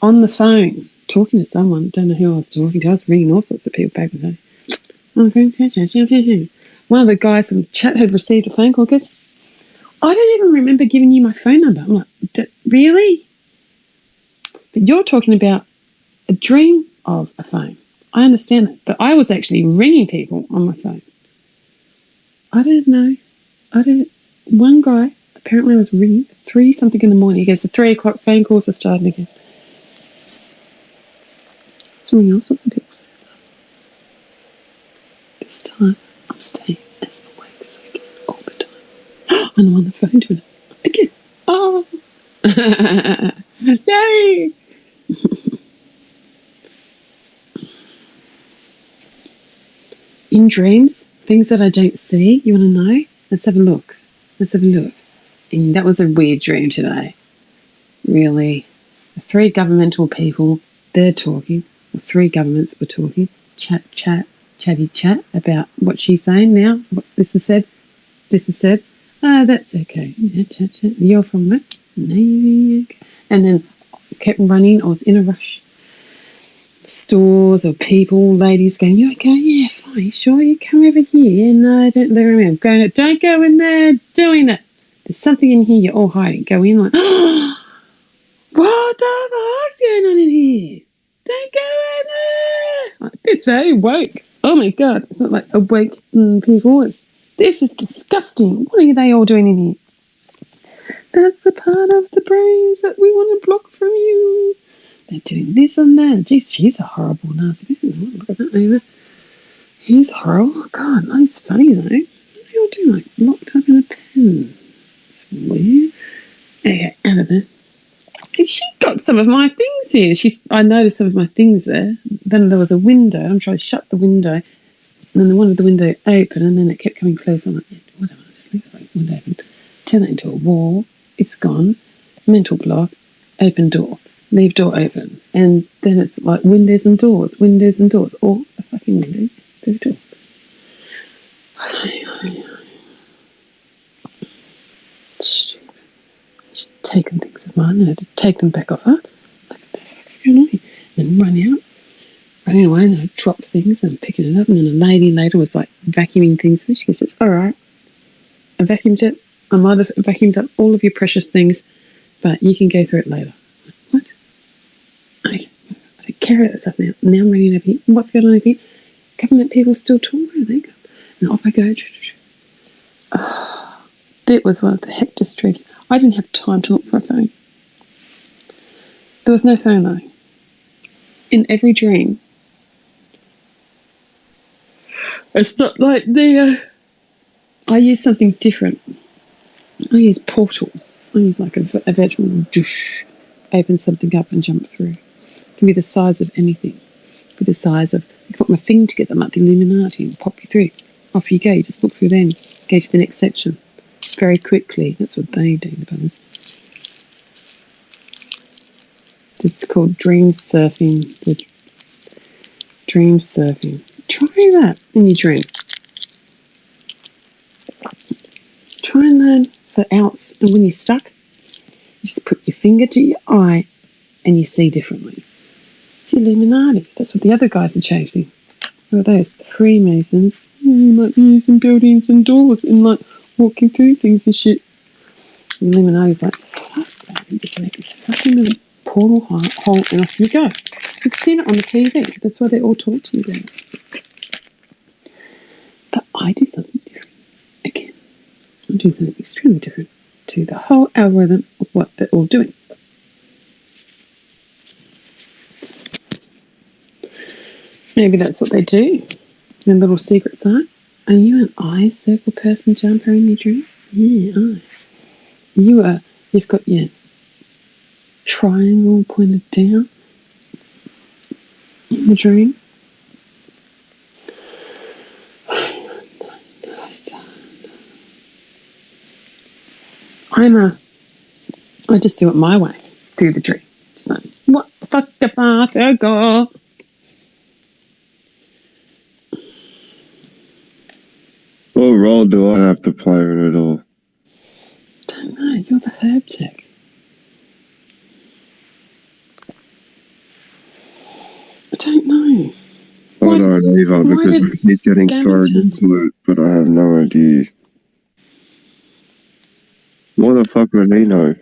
on the phone, talking to someone. Don't know who I was talking to. I was ringing all sorts of people back in the day. One of the guys in the chat had received a phone call. Goes, I don't even remember giving you my phone number. I'm like, really? But you're talking about a dream of a phone. I understand that. But I was actually ringing people on my phone. I don't know. One guy apparently was ringing at 3-something in the morning. He goes, the 3 o'clock phone calls are starting again. It's ringing all sorts of people. This time, I'm staying as awake as I can all the time. And I'm on the phone doing it again. Oh! Yay! In dreams, things that I don't see, you want to know? Let's have a look. And that was a weird dream today. Really. The 3 governmental people, they're talking. The 3 governments were talking. Chatty chat about what she's saying now. What this is said. That's okay. Chat. You're from what? No. And then kept running. I was in a rush. Stores or people, ladies going, you okay? Yeah, fine. Sure, you come over here. No, don't let me in. Don't go in there doing it. There's something in here you're all hiding. Go in like, what the fuck's going on in here? Don't go in there. It's woke. Oh my God. It's not like awake people. This is disgusting. What are they all doing in here? That's the part of the brains that we want to block from you. They're doing this and that. Geez, she's a horrible narcissist. Look at that over. He's horrible. God, he's funny though. What are they all doing? Like locked up in a pen. It's weird. Okay, out of there. She got some of my things here. I noticed some of my things there. Then there was a window. I'm trying to shut the window. And then I wanted the window open, and then it kept coming close. I'm like, whatever, I'll just leave the window open. Turn that into a wall. It's gone. Mental block. Open door. Leave door open. And then it's like windows and doors. Or a fucking window. There's a door. Stupid. She's taken things of mine and I had to take them back off her. Like, what the fuck's going on here? And then running away, and I dropped things and I'm picking it up. And then a lady later was like vacuuming things. And she goes, it's all right. I vacuumed it. I might have vacuumed up all of your precious things, but you can go through it later. What? I don't care about that stuff now. Now I'm running over here. What's going on over here? Government people still talking. Where they go? And off I go. Oh, it was one of the hectic dreams. I didn't have time to look for a phone. There was no phone though. In every dream. It's not like I use something different. I use portals. I use like a virtual douche. Open something up and jump through. It can be the size of anything. It can be the size of, I can put my finger together like the Illuminati and pop you through. Off you go. You just look through then. Go to the next section. Very quickly. That's what they do, the buggers. It's called dream surfing. Dream surfing. Try that in your dream. Try and learn for outs. And when you're stuck, you just put your finger to your eye and you see differently. It's Illuminati. That's what the other guys are chasing. Who are those? Freemasons. You might be using buildings and doors and like walking through things and shit. Illuminati's like, fuck that. You just make this fucking little portal hole and off you go. You've seen it on the TV. That's why they all talk to you about it. But I do something different. Again, I do something extremely different to the whole algorithm of what they're all doing. Maybe that's what they do. Their little secret site. Are you an eye circle person, Jumper, in your dream? Yeah, you've got your triangle pointed down in the dream. I just do it my way through the dream. It's like, what the fuck the fuck go? What role do I have to play in it all? Don't know. You're the herb tech. I don't know. I don't either because I keep getting thrown into it, but I have no idea. What the fuck would he know?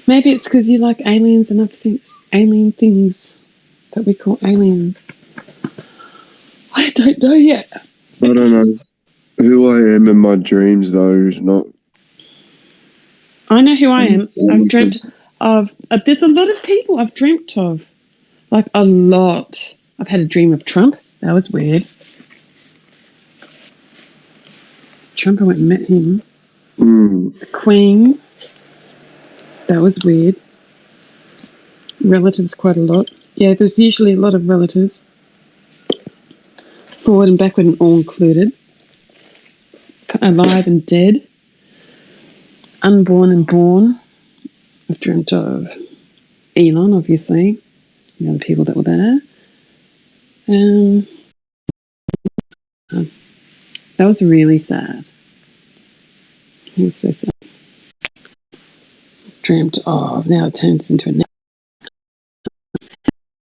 Maybe it's because you like aliens and I've seen alien things that we call aliens. I don't know yet. I don't know who I am in my dreams, though. Is not. I know who I am. I've dreamt of. There's a lot of people I've dreamt of. Like a lot. I've had a dream of Trump. That was weird. Trump, I went and met him. The Queen. That was weird. Relatives quite a lot. Yeah, there's usually a lot of relatives. Forward and backward and all included. Alive and dead. Unborn and born. I've dreamt of Elon, obviously. The other people that were there. That was really sad. He was so sad. Dreamt of. Now it turns into a. I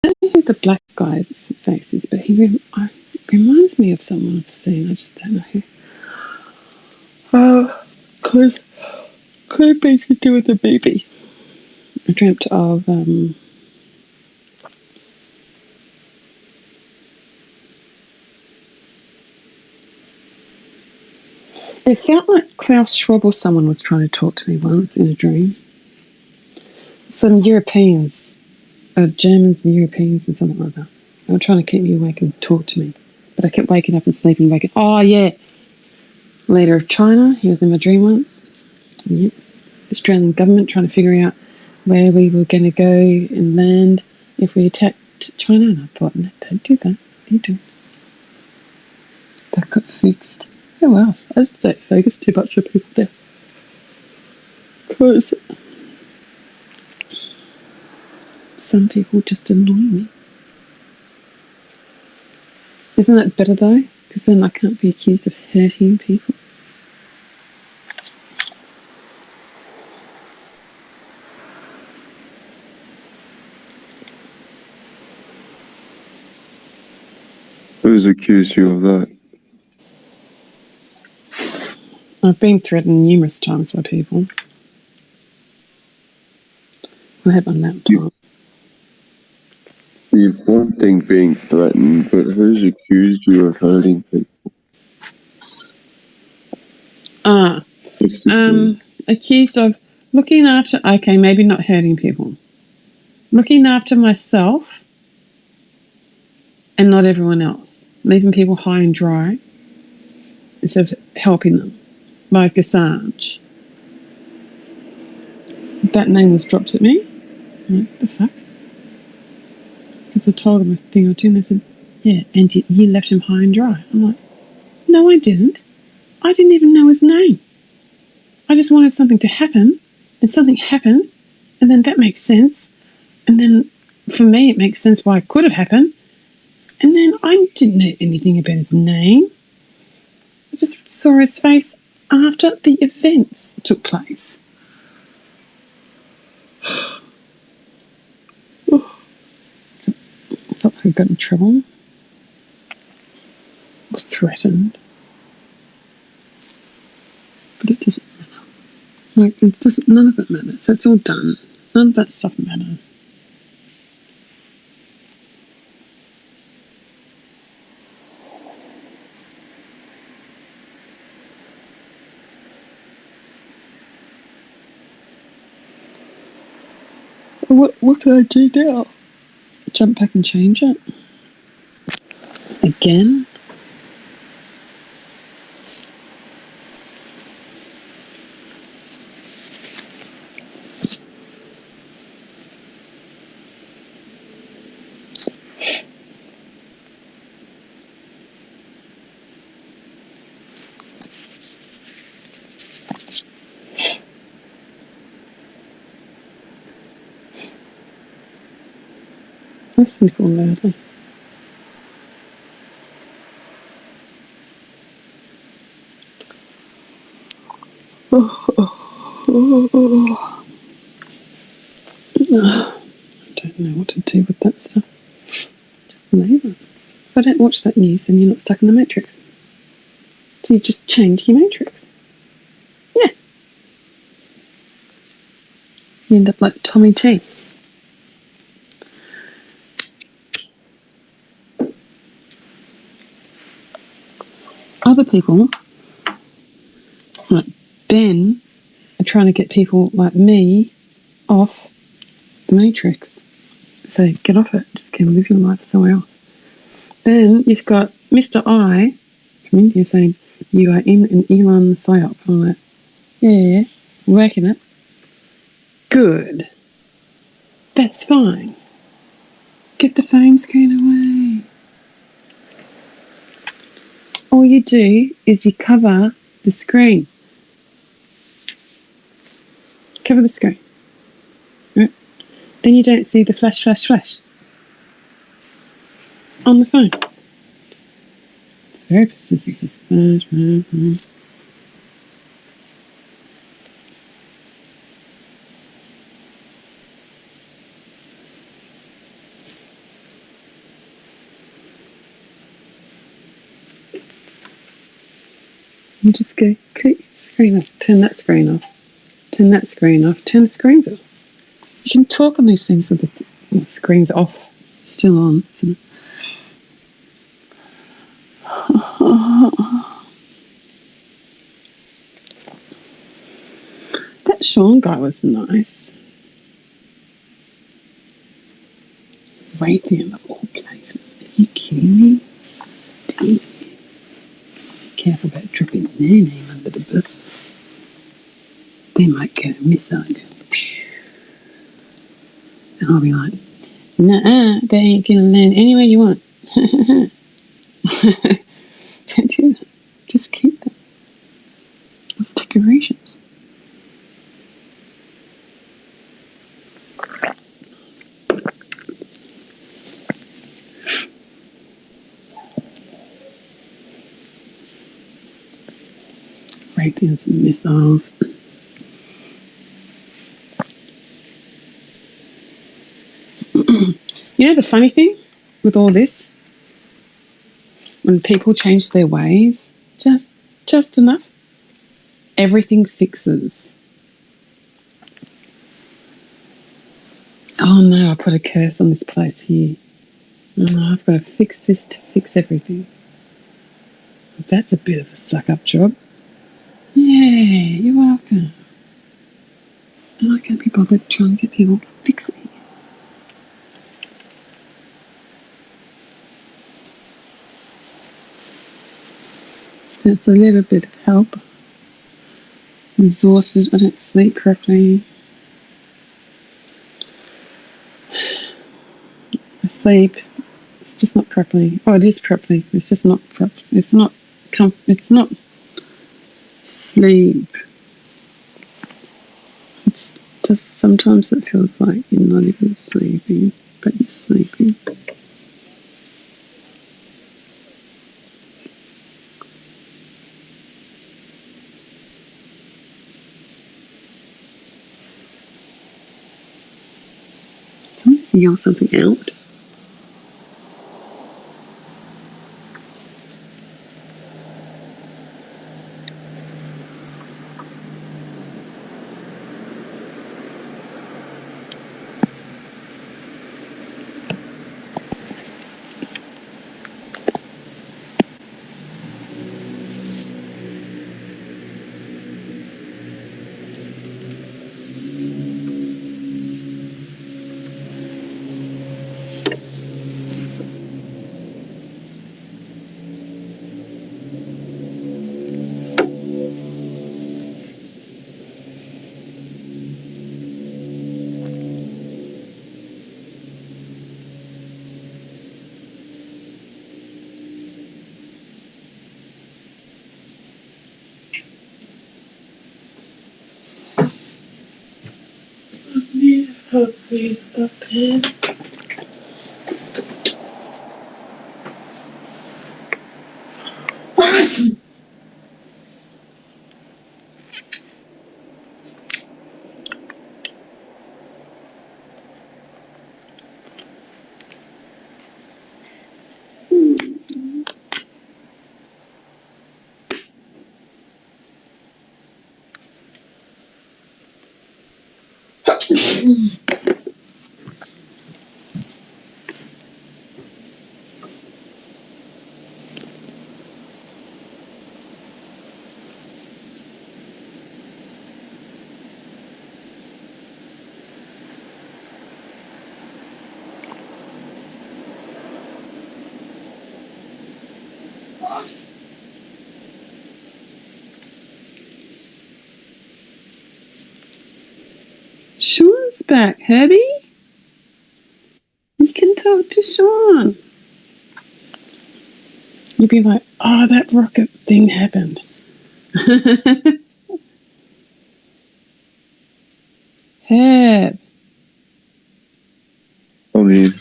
don't know who the black guy's face is, but he reminds me of someone I've seen. I just don't know who. Oh, could be to do with a baby. I dreamt of it felt like Klaus Schwab or someone was trying to talk to me once in a dream. Some Europeans, Germans and Europeans and something like that. They were trying to keep me awake and talk to me. But I kept waking up and sleeping back. Oh, yeah. Leader of China. He was in my dream once. Yep. Australian government trying to figure out where we were going to go and land if we attacked China. And I thought, no, don't do that. What are you doing? That got fixed. Oh, well. I just don't focus too much on people there. Because some people just annoy me. Isn't that better though? Because then I can't be accused of hurting people. Who's accused you of that? I've been threatened numerous times by people. I have my laptop. You've one thing being threatened, but who's accused you of hurting people? Accused of looking after, okay, maybe not hurting people. Looking after myself and not everyone else. Leaving people high and dry instead of helping them. Like Assange. That name was dropped at me. I'm like, the fuck? Because I told them a thing or two and they said, yeah, and you left him high and dry. I'm like, no, I didn't. I didn't even know his name. I just wanted something to happen, and something happened, and then that makes sense. And then for me, it makes sense why it could have happened. And then I didn't know anything about his name. I just saw his face after the events took place. I felt like I got in trouble. I was threatened. But it doesn't matter. Like, none of it matters. That's all done. None of that stuff matters. What can I do now? Jump back and change it? Again? I sniffle loudly. I don't know what to do with that stuff. Just leave it. If I don't watch that news, then you're not stuck in the matrix. So you just change your matrix. Yeah. You end up like Tommy T. Other people, like Ben, are trying to get people like me off the matrix. So get off it. Just go live your life somewhere else. Then you've got Mr. I from India saying, you are in an Elon psyop. I'm like, yeah, working it. Good. That's fine. Get the phone screen away. All you do is you cover the screen. Cover the screen. Right? Then you don't see the flash, flash, flash on the phone. It's very specific. Just flash, flash, flash. You just go, click, screen off, turn that screen off, turn that screen off, turn the screens off. You can talk on these things with the screens off, still on, isn't it? That Sean guy was nice. Raytheon of all places. Are you kidding me? Damn. Careful about dropping their name under the bus. They might get a missile and go, pew. And I'll be like, nah, they ain't gonna land anywhere you want. Don't do that. Just keep them. It's decorations. Raytheons and missiles. You know the funny thing with all this? When people change their ways, just enough, everything fixes. Oh no, I put a curse on this place here. Oh, I've got to fix this to fix everything. That's a bit of a suck-up job. Yeah, you're welcome. And I can't be bothered trying to get people to fix it. That's a little bit of help. I'm exhausted. I don't sleep correctly. I sleep. It's just not properly. Oh, it is properly. It's just not properly. It's not. It's not sleep. It's just sometimes it feels like you're not even sleeping, but you're sleeping. Sometimes you yell something out. Hopefully he's up here. Sean's back, Herbie. You can talk to Sean. You'd be like, oh, that rocket thing happened. Herb. I mean,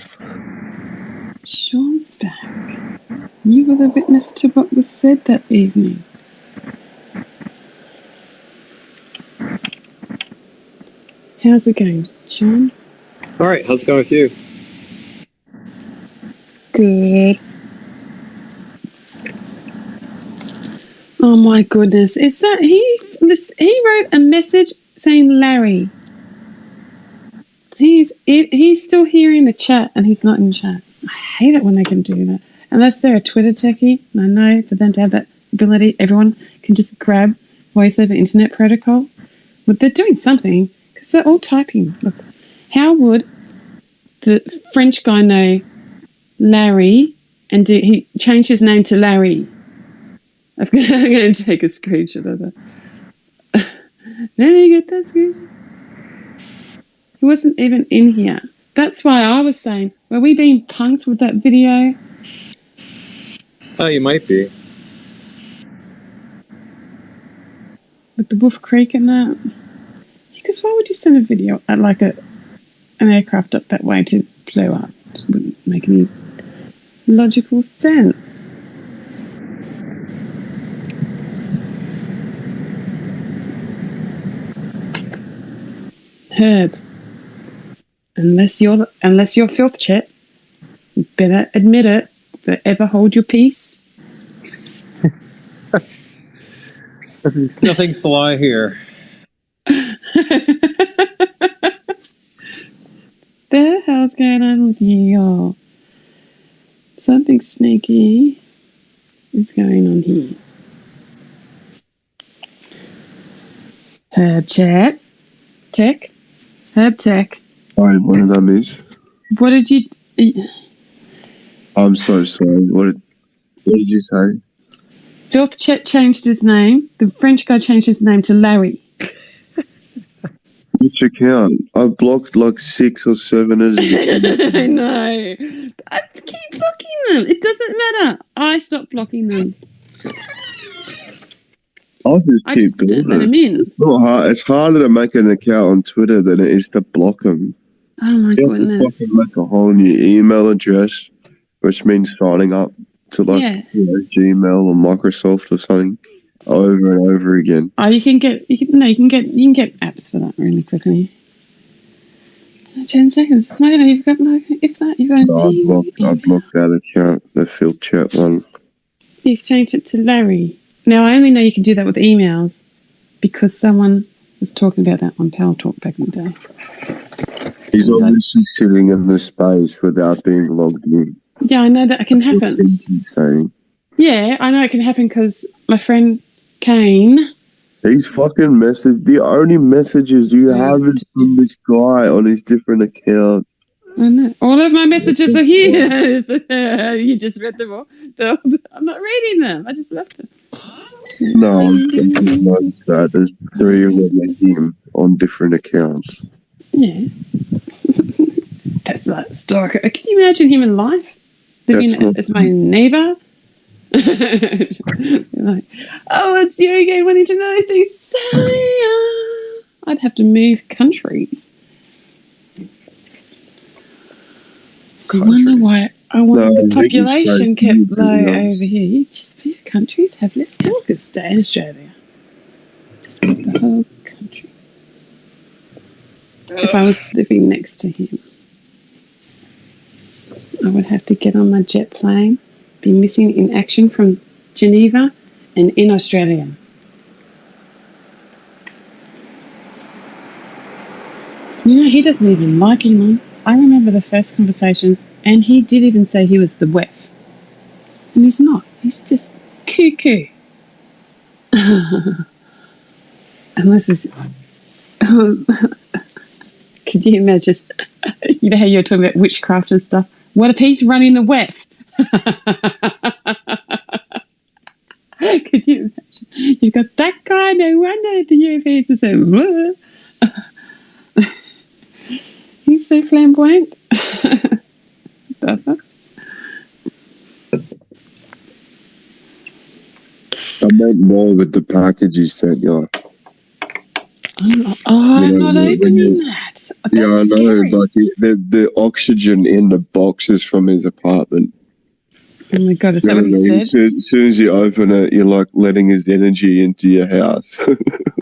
Sean's back. You were the witness to what was said that evening. How's it going, Sean? All right, how's it going with you? Good. Oh my goodness. Is that he wrote a message saying Larry. He's still here in the chat and he's not in chat. I hate it when they can do that. Unless they're a Twitter techie. And I know for them to have that ability, everyone can just grab voice over internet protocol. But they're doing something because they're all typing. Look, how would the French guy know Larry and he changed his name to Larry? I'm going to take a screenshot of that. Let me get that screenshot. He wasn't even in here. That's why I was saying, were we being punked with that video? Oh, you might be. With the Wolf Creek and that? Because why would you send a video at like an aircraft up that way to blow up? It wouldn't make any logical sense. Herb, unless you're filth chat, you better admit it. Forever hold your peace. Nothing's to lie here. The hell's going on with you, y'all? Something sneaky is going on here. Herb chat. Tech. Herb tech. sorry, what did I miss? What did you... I'm so sorry. What did you say? Filth Chet changed his name. The French guy changed his name to Larry. Which account? I blocked like 6 or 7 of them. I know. I keep blocking them. It doesn't matter. I stopped blocking them. I'll just I keep just don't doing let it. them in. It's not hard. It's harder to make an account on Twitter than it is to block them. Oh my You have to goodness. fucking make a whole new email address, which means signing up to like Yeah. Gmail or Microsoft or something over and over again. Oh, you can get apps for that really quickly. 10 seconds. No, you've got if that you've got So I blocked that account, the Field Chat one. He's changed it to Larry. Now I only know you can do that with emails because someone was talking about that on Power Talk back in the day. He's obviously sitting in the space without being logged in. Yeah, I know that can happen. He's saying. Yeah, I know it can happen because my friend Kane. He's fucking message. The only messages you have is from this guy on his different account. I know. All of my messages are here. You just read them all. I'm not reading them. I just left them. No, I'm thinking like that. There's 3 of them and him on different accounts. Yeah. That's like stalker. Can you imagine him in life? Living as my neighbour? Like, oh, it's you again wanting to know things. I'd have to move countries. I wonder country. why. I wonder No, the I think population it's kept so low easy, over here. You just few countries have less stalkers. Stay in Australia. Just want the whole country. If I was living next to him, I would have to get on my jet plane, be missing in action from Geneva and in Australia. You know, he doesn't even like Elon. I remember the first conversations, and he did even say he was the WEF. And he's not. He's just cuckoo. Unless it's... could you imagine? You know how you're talking about witchcraft and stuff? What if he's running the WEF? Could you imagine? You've got that guy, no wonder the Europeans are so... He's so flamboyant. I meant more with the package you sent, yeah. I'm not when opening that. That's Yeah, I know, scary. like the oxygen in the boxes from his apartment. Oh my God, is You that know what he what I mean? said? As soon as you open it, you're like letting his energy into your house. That's what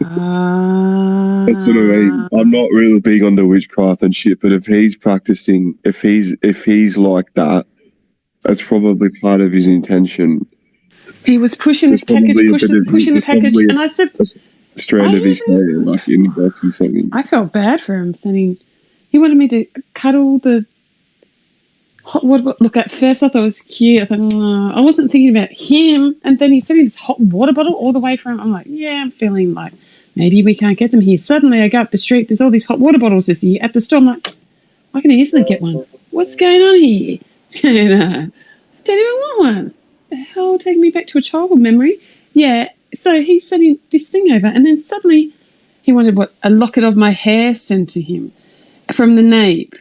I mean. I'm not really big on the witchcraft and shit, but if he's practicing, if he's like that, that's probably part of his intention. He was pushing this There's package, probably a bit of pushing the there's package, probably and I said, a strand of his hair like in the box or something. I felt bad for him. Saying he wanted me to cut all the hot water. Look, at first I thought it was cute. I thought, oh, I wasn't thinking about him. And then he sent me this hot water bottle all the way from. I'm like, yeah, I'm feeling like maybe we can't get them here. Suddenly I go up the street. There's all these hot water bottles this year at the store. I'm like, I can easily get one. What's going on here? Don't even want one. The hell, taking me back to a childhood memory. Yeah. So he's sending this thing over, and then suddenly he wanted a locket of my hair sent to him from the nape,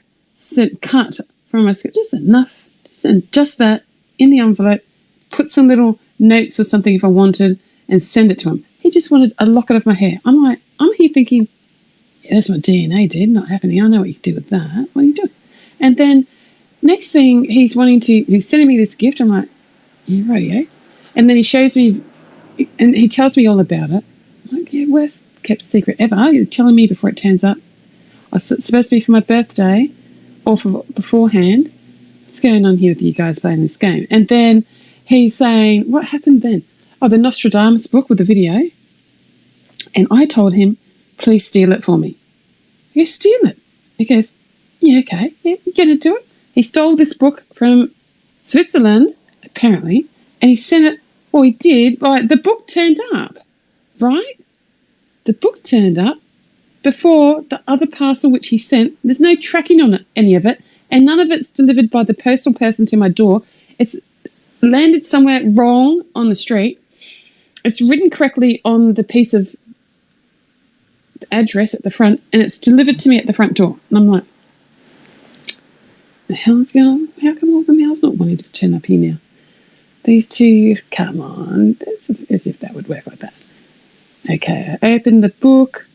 cut from my scalp, just enough, just that in the envelope. Put some little notes or something if I wanted, and send it to him. He just wanted a locket of my hair. I'm like, I'm here thinking, yeah, that's my DNA, dude. Not happening. I know what you can do with that. What are you doing? And then next thing, he's sending me this gift. I'm like, yeah, radio. And then he shows me, and he tells me all about it. I'm like, yeah, worst kept secret ever. You're telling me before it turns up. It's supposed to be for my birthday or for beforehand. What's going on here with you guys playing this game? And then he's saying, what happened then? Oh, the Nostradamus book with the video. And I told him, please steal it for me. I go, steal it? He goes, yeah, okay. Yeah, you're going to do it? He stole this book from Switzerland, apparently, and he sent it, or he did, like the book turned up, right? The book turned up before the other parcel which he sent. There's no tracking on it, any of it, and none of it's delivered by the postal person to my door. It's landed somewhere wrong on the street. It's written correctly on the piece of address at the front, and it's delivered to me at the front door. And I'm like, the hell is going on? How come all the mail's not wanting to turn up here now? These two, come on, as if that would work like that. Okay, I opened the book,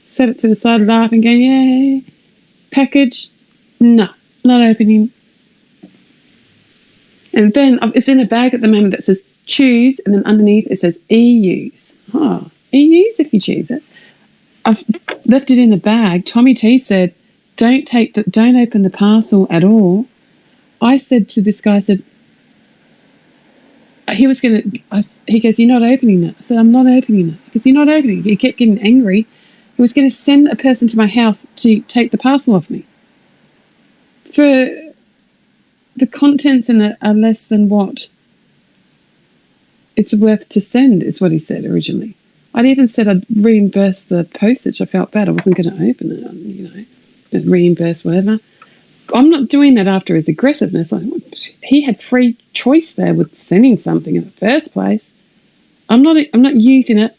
set it to the side, laughing, going, yay. Package, no, not opening. And then it's in a bag at the moment that says choose, and then underneath it says EUs. Oh, EUs if you choose it. I've left it in the bag. Tommy T said, don't open the parcel at all. I said to this guy, he goes, you're not opening it. I said, I'm not opening it. He goes, you're not opening it. He kept getting angry. He was going to send a person to my house to take the parcel off me. For the contents in it are less than what it's worth to send, is what he said originally. I'd even said I'd reimburse the postage. I felt bad. I wasn't going to open it, just reimburse whatever. I'm not doing that after his aggressiveness. Like, he had free choice there with sending something in the first place. I'm not using it.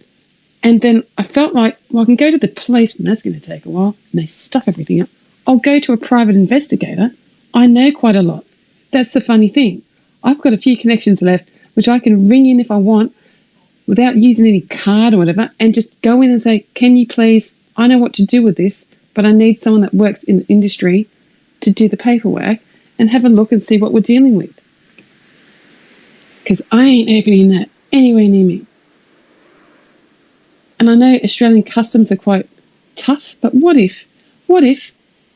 And then I felt like, well, I can go to the police, and that's going to take a while, and they stuff everything up. I'll go to a private investigator. I know quite a lot. That's the funny thing. I've got a few connections left, which I can ring in if I want, without using any card or whatever, and just go in and say, can you please, I know what to do with this, but I need someone that works in the industry to do the paperwork. and have a look and see what we're dealing with. Because I ain't opening that anywhere near me. And I know Australian customs are quite tough, but what if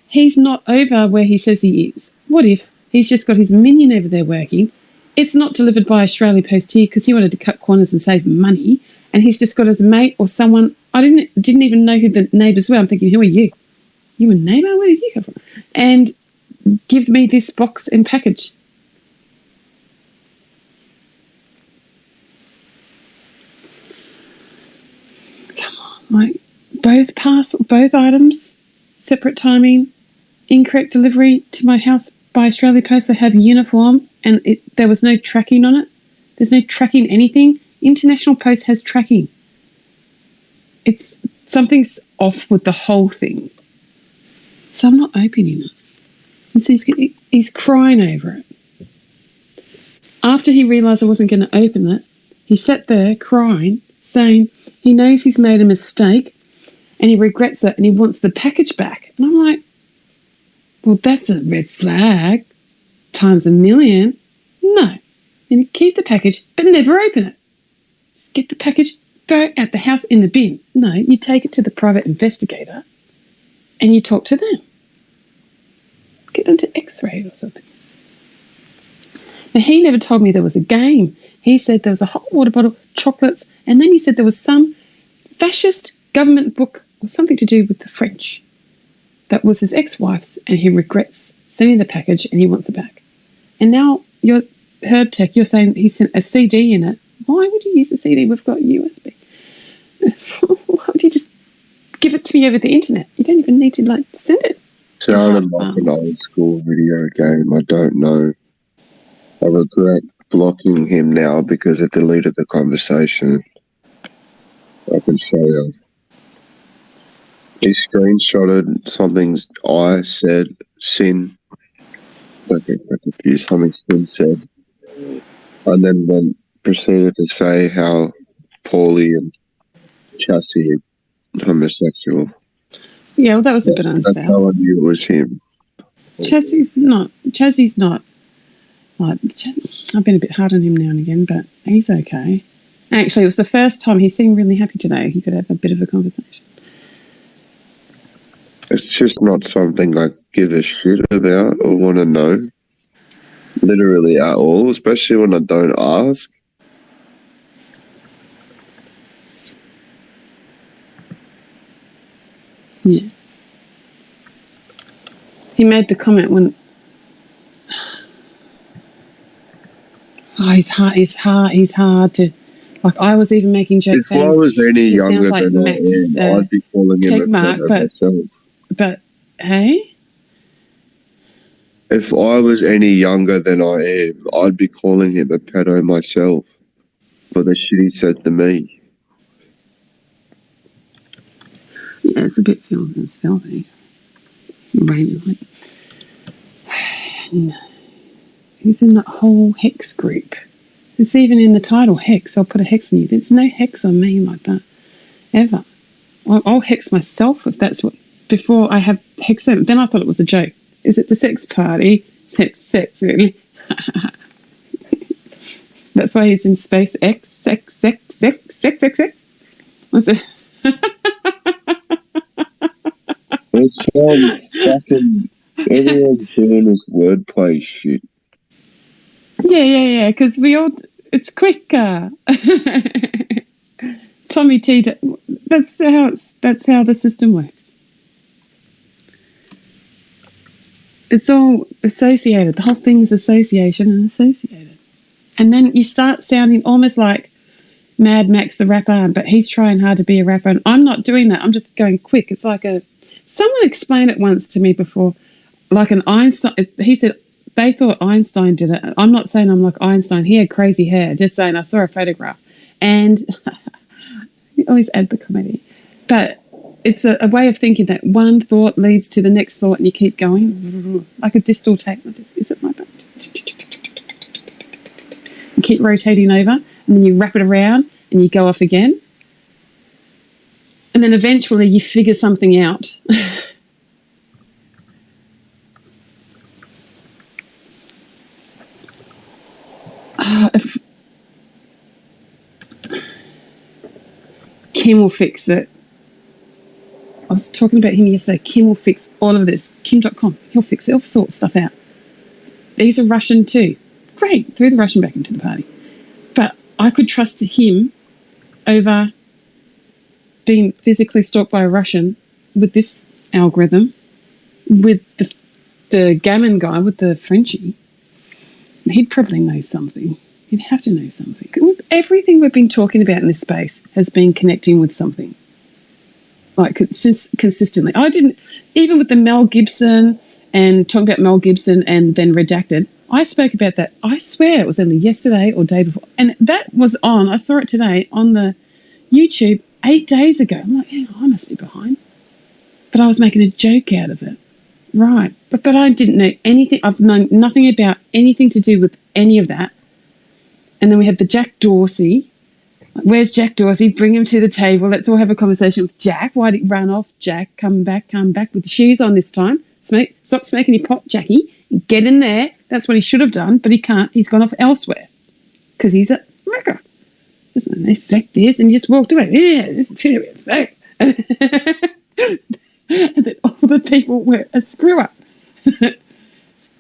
he's not over where he says he is? What if he's just got his minion over there working? It's not delivered by Australia Post here because he wanted to cut corners and save money, and he's just got his mate or someone. I didn't even know who the neighbours were. I'm thinking, who are you? You a neighbour? Where did you come from? And give me this box and package. Come on, like both items, separate timing, incorrect delivery to my house by Australia Post. They have uniform, and there was no tracking on it. There's no tracking anything. International Post has tracking. It's something's off with the whole thing. So I'm not opening it. And so he's crying over it. After he realised I wasn't going to open it, he sat there crying, saying he knows he's made a mistake and he regrets it and he wants the package back. And I'm like, well, that's a red flag times a million. No. And keep the package, but never open it. Just get the package, go out the house in the bin. No, you take it to the private investigator and you talk to them. Get them to x-ray it or something. Now, he never told me there was a game. He said there was a hot water bottle, chocolates, and then he said there was some fascist government book or something to do with the French. That was his ex-wife's, and he regrets sending the package and he wants it back. And now you're Herb Tech, you're saying he sent a CD in it. Why would you use a CD? We've got USB. Why would you just give it to me over the internet? You don't even need to send it. Sounded like an old school video game. I don't know. I regret blocking him now because it deleted the conversation. I can show you. He screenshotted something I said, Sin. Okay, something Sin said. And then proceeded to say how Paulie and Chassis are homosexual. Yeah, well, that was a bit unfair. That's how I knew it was him. Chassie's not. Like, I've been a bit hard on him now and again, but he's okay. Actually, it was the first time he seemed really happy today. He could have a bit of a conversation. It's just not something I give a shit about or want to know. Literally at all, especially when I don't ask. Yeah. He made the comment when... Oh, he's hard to... Like, I was even making jokes saying... If I was any younger like than Max, I am, I'd be calling him a pedo myself. But, hey? If I was any younger than I am, I'd be calling him a pedo myself for the shit he said to me. Yeah, it's a bit filthy. It's filthy. He's in that whole hex group. It's even in the title, hex. I'll put a hex on you. There's no hex on me like that, ever. I'll hex myself if that's what... Before I have hex them. Then I thought it was a joke. Is it the sex party? Sex, really? That's why he's in space X, sex. What's it? It's fucking... Everyone's doing this wordplay shit. Yeah, because we all... It's quicker. Tommy T... That's how the system works. It's all associated. The whole thing is association and associated. And then you start sounding almost like Mad Max the rapper, but he's trying hard to be a rapper. And I'm not doing that. I'm just going quick. It's like someone explained it once to me before, like an Einstein. He said they thought Einstein did it. I'm not saying I'm like Einstein. He had crazy hair. Just saying I saw a photograph. And you always add the comedy. But it's a way of thinking that one thought leads to the next thought and you keep going like a distal tape. Is it like that? You keep rotating over and then you wrap it around and you go off again. And then eventually you figure something out. Kim will fix it. I was talking about him yesterday. Kim will fix all of this. Kim.com. He'll fix it. He'll sort stuff out. He's a Russian too. Great. Threw the Russian back into the party. But I could trust him over being physically stalked by a Russian with this algorithm, with the gammon guy, with the Frenchie. He'd probably know something. He'd have to know something. Everything we've been talking about in this space has been connecting with something. Like consistently. I didn't, even with the Mel Gibson and talking about Mel Gibson and then Redacted, I spoke about that. I swear it was only yesterday or day before. And that was on, I saw it today on the YouTube 8 days ago. I'm like, yeah, I must be behind. But I was making a joke out of it. Right. But I didn't know anything. I've known nothing about anything to do with any of that. And then we had the Jack Dorsey. Where's Jack Dorsey? Bring him to the table. Let's all have a conversation with Jack. Why did he run off? Jack, come back with the shoes on this time. Stop smoking your pot, Jackie. Get in there. That's what he should have done, but he can't. He's gone off elsewhere because he's at Mecca. Doesn't it affect this? And he just walked away. Yeah, effect. And then all the people were a screw up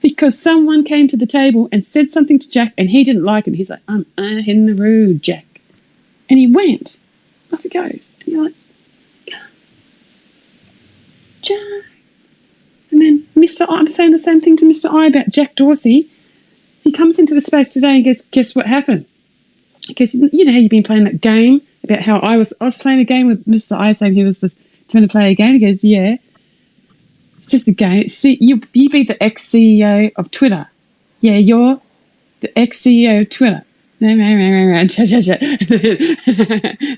because someone came to the table and said something to Jack and he didn't like it. He's like, I'm in the road, Jack. And he went. Off he goes. And you're like, Jack. And then I'm saying the same thing to Mr. I about Jack Dorsey. He comes into the space today and goes, guess what happened? Because you know how you've been playing that game about how I was playing a game with Mr. I saying he was trying to play a game. He goes, yeah, it's just a game. See, you be the ex-CEO of Twitter. Yeah, you're the ex-CEO of Twitter. And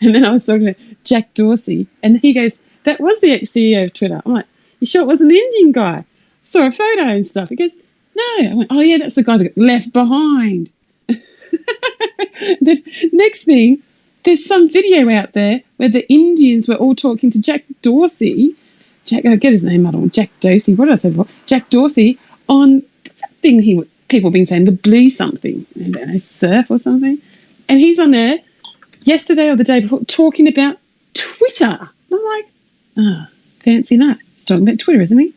then I was talking to Jack Dorsey, and he goes, that was the ex-CEO of Twitter. I'm like, you sure it wasn't the Indian guy? Saw a photo and stuff. He goes, no. I went, oh yeah, that's the guy that got left behind. The next thing, there's some video out there where the Indians were all talking to Jack Dorsey. Get his name out on Jack Dorsey. What did I say before? Jack Dorsey on something people have been saying, the blue something, I don't know, surf or something. And he's on there yesterday or the day before talking about Twitter. And I'm like, fancy that. He's talking about Twitter, isn't he?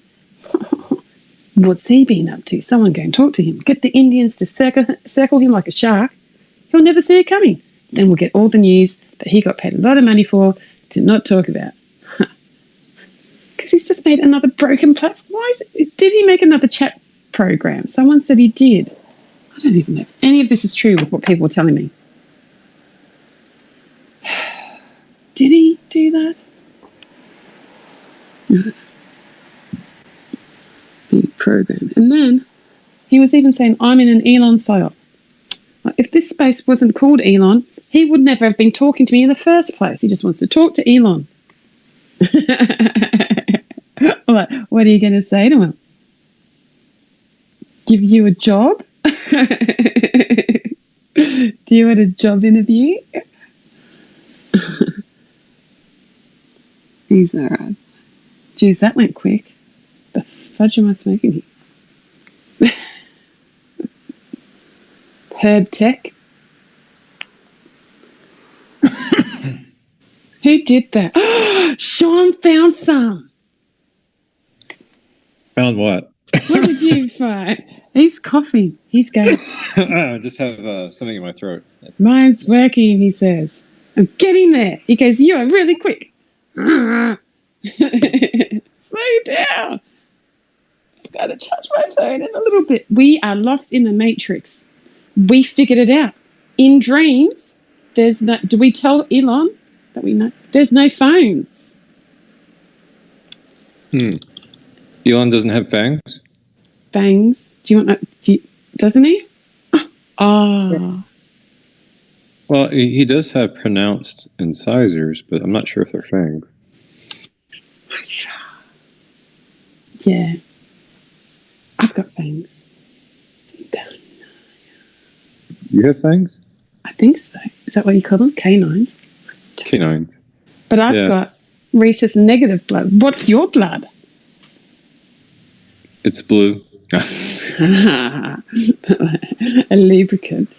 What's he been up to? Someone go and talk to him. Get the Indians to circle him like a shark. He'll never see it coming. Then we'll get all the news that he got paid a lot of money for to not talk about. Because he's just made another broken platform. Did he make another chat program? Someone said he did. I don't even know if any of this is true with what people were telling me. Did he do that? No. Program. And then he was even saying, I'm in an Elon psyop. Like, if this space wasn't called Elon, he would never have been talking to me in the first place. He just wants to talk to Elon. What are you going to say to him? Give you a job? Do you want a job interview? He's all right. Geez, that went quick. The fudge am I smoking here? Herb Tech. Who did that? Sean found some. Found what? What did you find? He's coughing. He's going. I just have something in my throat. Mine's working, he says. I'm getting there. He goes, you are really quick. Slow down. I've got to charge my phone in a little bit. We are lost in the matrix. We figured it out. In dreams, there's no... Do we tell Elon that we know? There's no phones. Elon doesn't have fangs? Bangs. Do you want... doesn't he? Oh. Well, he does have pronounced incisors, but I'm not sure if they're fangs. Yeah. I've got fangs. You have fangs? I think so. Is that what you call them? Canines? Canine. But I've got rhesus negative blood. What's your blood? It's blue. A lubricant.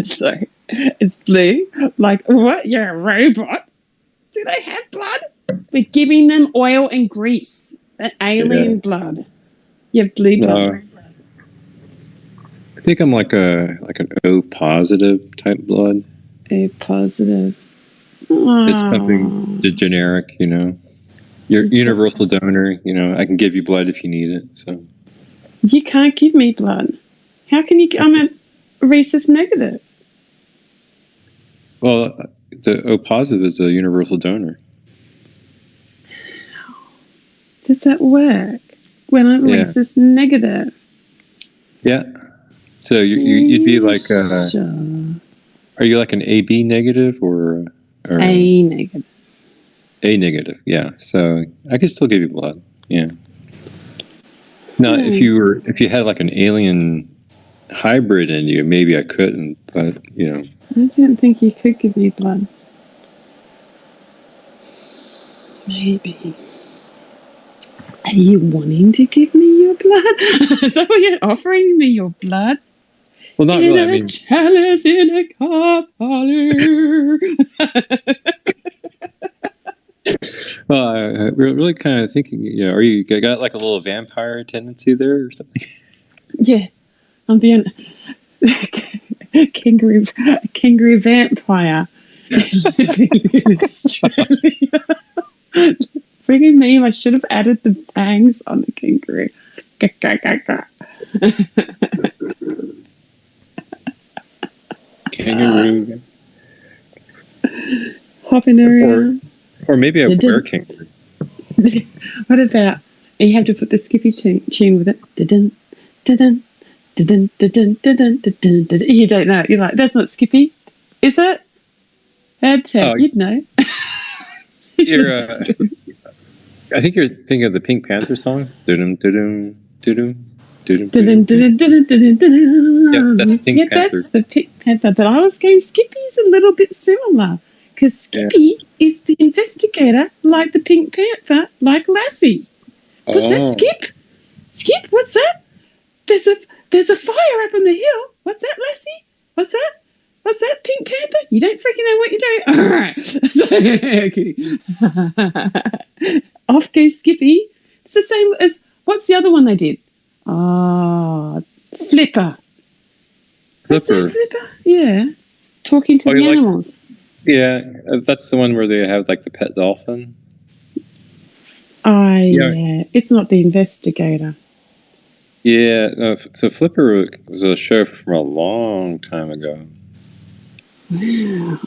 Sorry. It's blue. Like, what? You're a robot? Do they have blood? We're giving them oil and grease. That alien blood. You have blue blood. No. I think I'm like an O positive type blood. A positive. It's something generic, you know. You're universal donor, you know. I can give you blood if you need it. So you can't give me blood. How can you? I'm a rhesus negative. Well, the O positive is a universal donor. Does that work when I'm rhesus negative? Yeah. So you'd be like, sure. Are you like an AB negative or A negative? A negative, yeah. So I could still give you blood, yeah. Now, if you had like an alien hybrid in you, maybe I couldn't, but you know. I didn't think you could give me blood. Maybe. Are you wanting to give me your blood? Is that what you're offering me, your blood? Well, not really. I mean, chalice in a cup, well, I'm really kind of thinking, you know, are you got like a little vampire tendency there or something? Yeah, I'm being kangaroo vampire living in Australia. Frigging me, I should have added the bangs on the kangaroo. Kangaroo. Hopping around. Or maybe a were kangaroo. What about, you have to put the Skippy tune with it. Dun, dun, dun, dun, dun, dun, dun. You don't know. You're like, that's not Skippy. Is it? I'd say you'd know. I think you're thinking of the Pink Panther song. Doo-dum, doo-dum, doo-dum, doo-dum, that's Pink Panther. That's the Pink Panther. But I was going, Skippy's a little bit similar. Because Skippy is the investigator, like the Pink Panther, like Lassie. What's that, Skip? Skip, what's that? There's a fire up on the hill. What's that, Lassie? What's that? What's that, Pink Panther? You don't freaking know what you're doing. All right. Off goes Skippy. It's the same as, what's the other one they did? Flipper. What's that, Flipper? Yeah. Talking to the animals. Yeah, that's the one where they have like the pet dolphin. Yeah. It's not the investigator. Yeah, no, so Flipper was a show from a long time ago. Wow,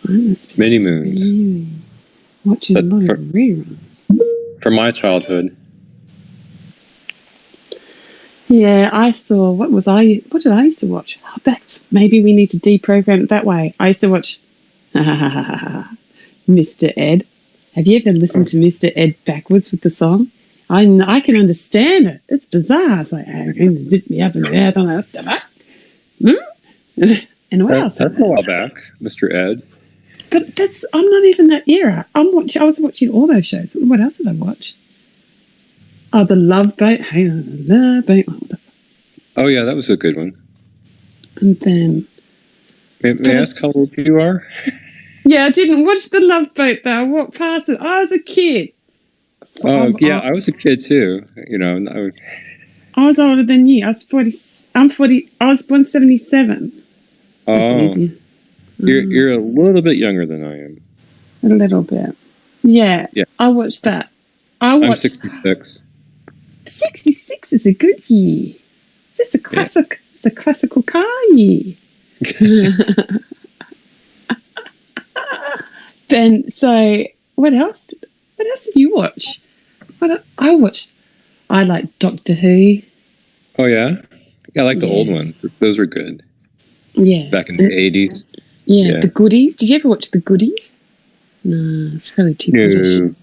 many moons. Really watching a lot of reruns. From my childhood. Yeah, I saw, what did I used to watch? Oh, maybe we need to deprogram it that way. I used to watch Mr. Ed. Have you ever listened to Mr. Ed backwards with the song? I can understand it. It's bizarre. It's like, zip me up and down on the and what else? That's a while back, Mr. Ed. But I'm not even that era. I was watching all those shows. What else did I watch? Oh, The Love Boat. Hang on, The Love Boat. Oh yeah, that was a good one. And then, may I ask how old you are? Yeah, I didn't watch The Love Boat though. I walked past it. I was a kid. Oh yeah, I was a kid too. You know, I was older than you. I was 40. I'm 40. I was born 77. Oh, you're a little bit younger than I am. A little bit. Yeah. I watched that. I'm 66. 66 is a good year. It's a classic. Yeah. It's a classical car year. Ben, so what else? What else did you watch? I like Doctor Who. Oh yeah, I like the old ones. Those were good. Yeah, back in the 80s. Yeah, The Goodies. Did you ever watch The Goodies? No, it's probably too British.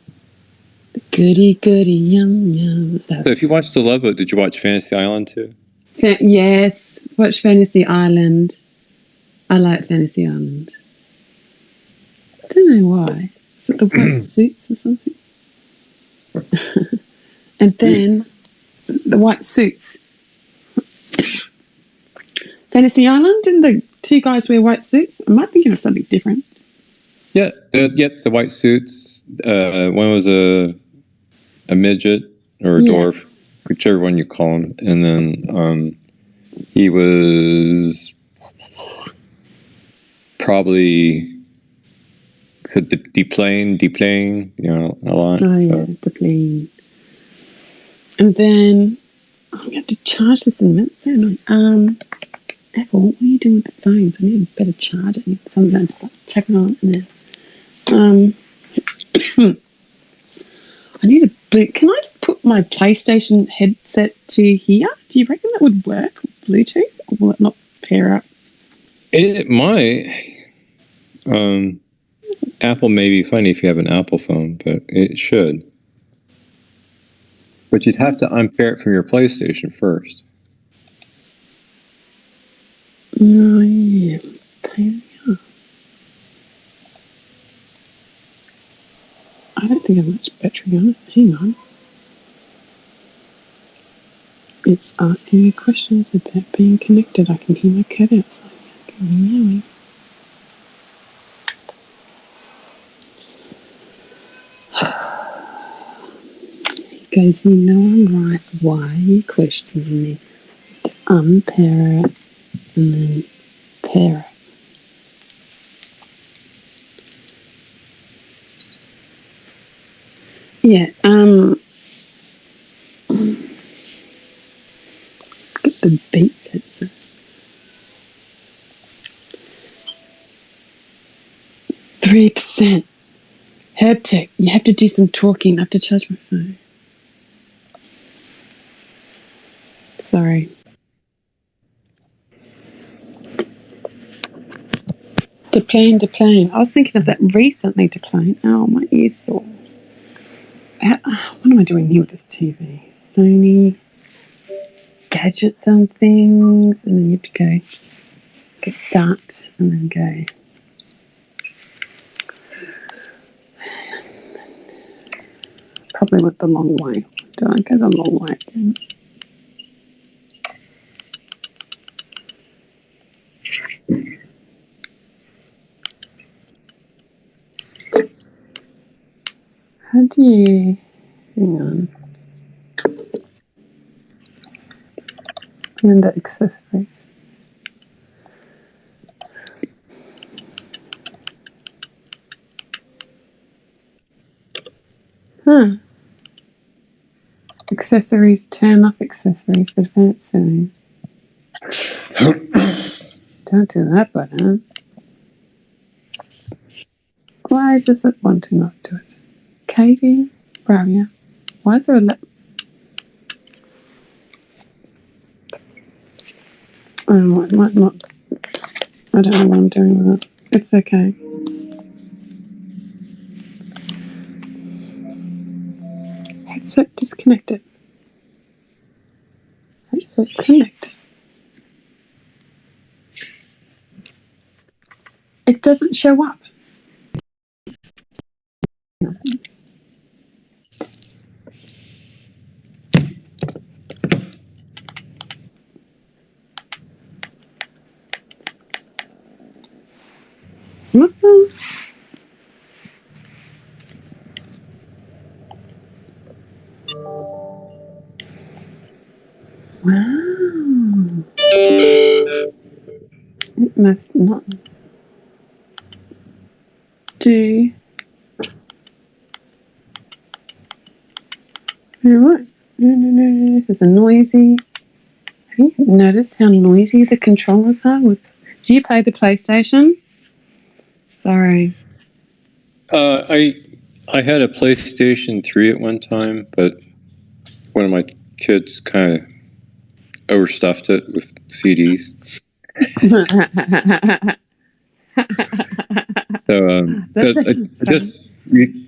The goody, yum, yum. So if you watched The Love Boat, did you watch Fantasy Island too? Yes, watch Fantasy Island. I like Fantasy Island. I don't know why. Is it the white suits or something? And then the white suits. Fantasy Island? Didn't the two guys wear white suits? I might be thinking of something different. Yeah, the white suits. One was a midget or a dwarf, whichever one you call him, and then he was probably deplaying, a lot. Oh, yeah, deplaying. And then I'm going to have to charge this in a minute. Apple, what are you doing with the phones? I need a better charger. I need something I'm just like checking on it now. I need a boot. Can I put my PlayStation headset to here? Do you reckon that would work with Bluetooth? Or will it not pair up? It might. Apple may be funny if you have an Apple phone, but it should. But you'd have to unpair it from your PlayStation first. Oh, yeah. Pain in the ass. I don't think I have much battery on it. Hang on. It's asking me questions about being connected. I can hear my cat outside. I can hear meowing. He goes, I'm right. Why are you questioning me? Unpair it and then pair it. Yeah, get the beats. 3%. HerbTech, you have to do some talking. I have to charge my phone. Sorry. Deplane. I was thinking of that recently, Deplane. Oh, my ear's sore. What am I doing here with this TV? Sony, gadgets and things, and then you have to go get that, and then go. Probably went the long way. Do I go the long way again? How do you... Hang on. Under accessories. Accessories, turn off accessories, advanced settings. Don't do that button. Why does it want to not do it? Katie, Bravia. Why is there a oh, it might not. I don't know what I'm doing with it. It's okay. Headset disconnected. Headset connected. It doesn't show up. Wow. It must not do. What? No. This is a noisy. Have you noticed how noisy the controllers are? Do you play the PlayStation? Sorry. I had a PlayStation 3 at one time, but one of my kids kind of overstuffed it with CDs. So but I just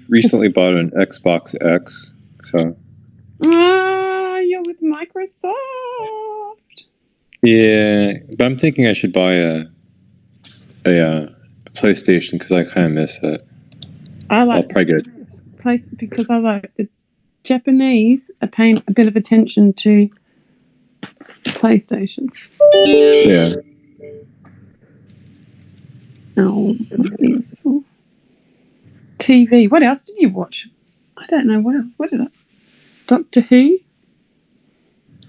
recently bought an Xbox X. So you're with Microsoft. Yeah, but I'm thinking I should buy a PlayStation because I kind of miss it. I'll probably get place because I like the Japanese are paying a bit of attention to PlayStations. Yeah. Oh, beautiful. TV. What else did you watch? I don't know. What did I? Doctor Who?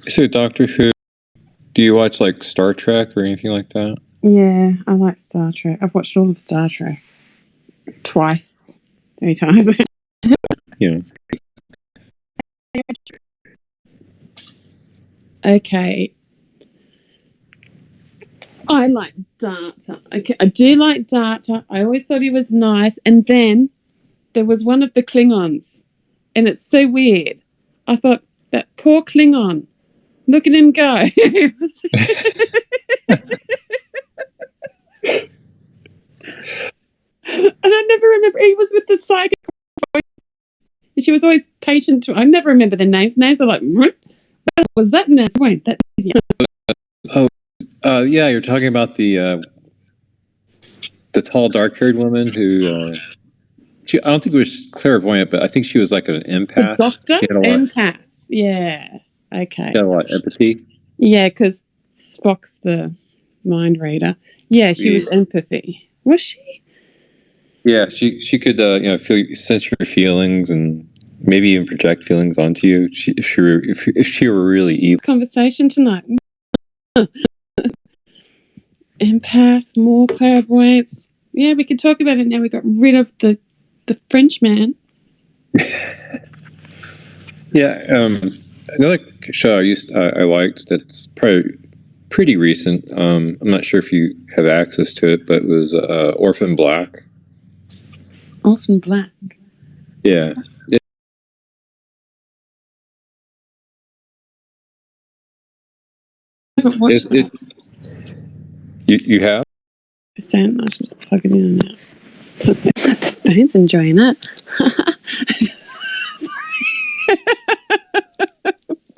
So Doctor Who, do you watch like Star Trek or anything like that? Yeah, I like Star Trek. I've watched all of Star Trek twice, 3 times. Yeah. Okay. I like Data. Okay, I do like Data. I always thought he was nice. And then there was one of the Klingons, and it's so weird. I thought, that poor Klingon. Look at him go. And I never remember. He was with the psychic. And she was always patient to. I never remember the names. Names are like, what was that nurse? Wait, that. Yeah, you're talking about the tall, dark-haired woman who. I don't think it was clairvoyant, but I think she was like an empath. The doctor? She had a lot, Empath. Yeah. Okay. she had a lot of empathy. Yeah, because Spock's the mind reader. Yeah, she was empathy. Was she? Yeah, she could sense your feelings and maybe even project feelings onto you. If she were really evil. Conversation tonight. Empath, more clairvoyance. Yeah, we could talk about it now. We got rid of the French man. Yeah, another show I liked that's probably pretty recent. I'm not sure if you have access to it, but it was Orphan Black. Orphan Black. Yeah. I haven't watched that. You have? I should just plug it in and out. The phone's enjoying it.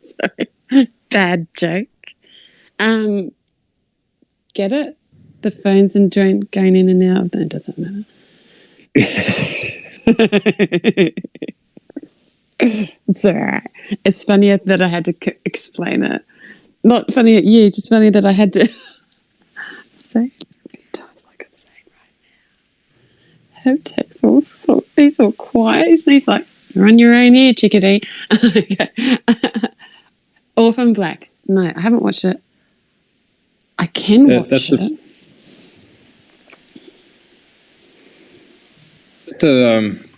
Sorry. Bad joke. Get it? The phone's enjoying going in and out. That doesn't matter. It's all right. It's funny that I had to explain it. Not funny at you, just funny that I had to say it a few times like I'm saying right now. Hoptex also, he's all quiet. He's like, you're on your own here, chickadee. Okay. Orphan Black. No, I haven't watched it. I can watch it.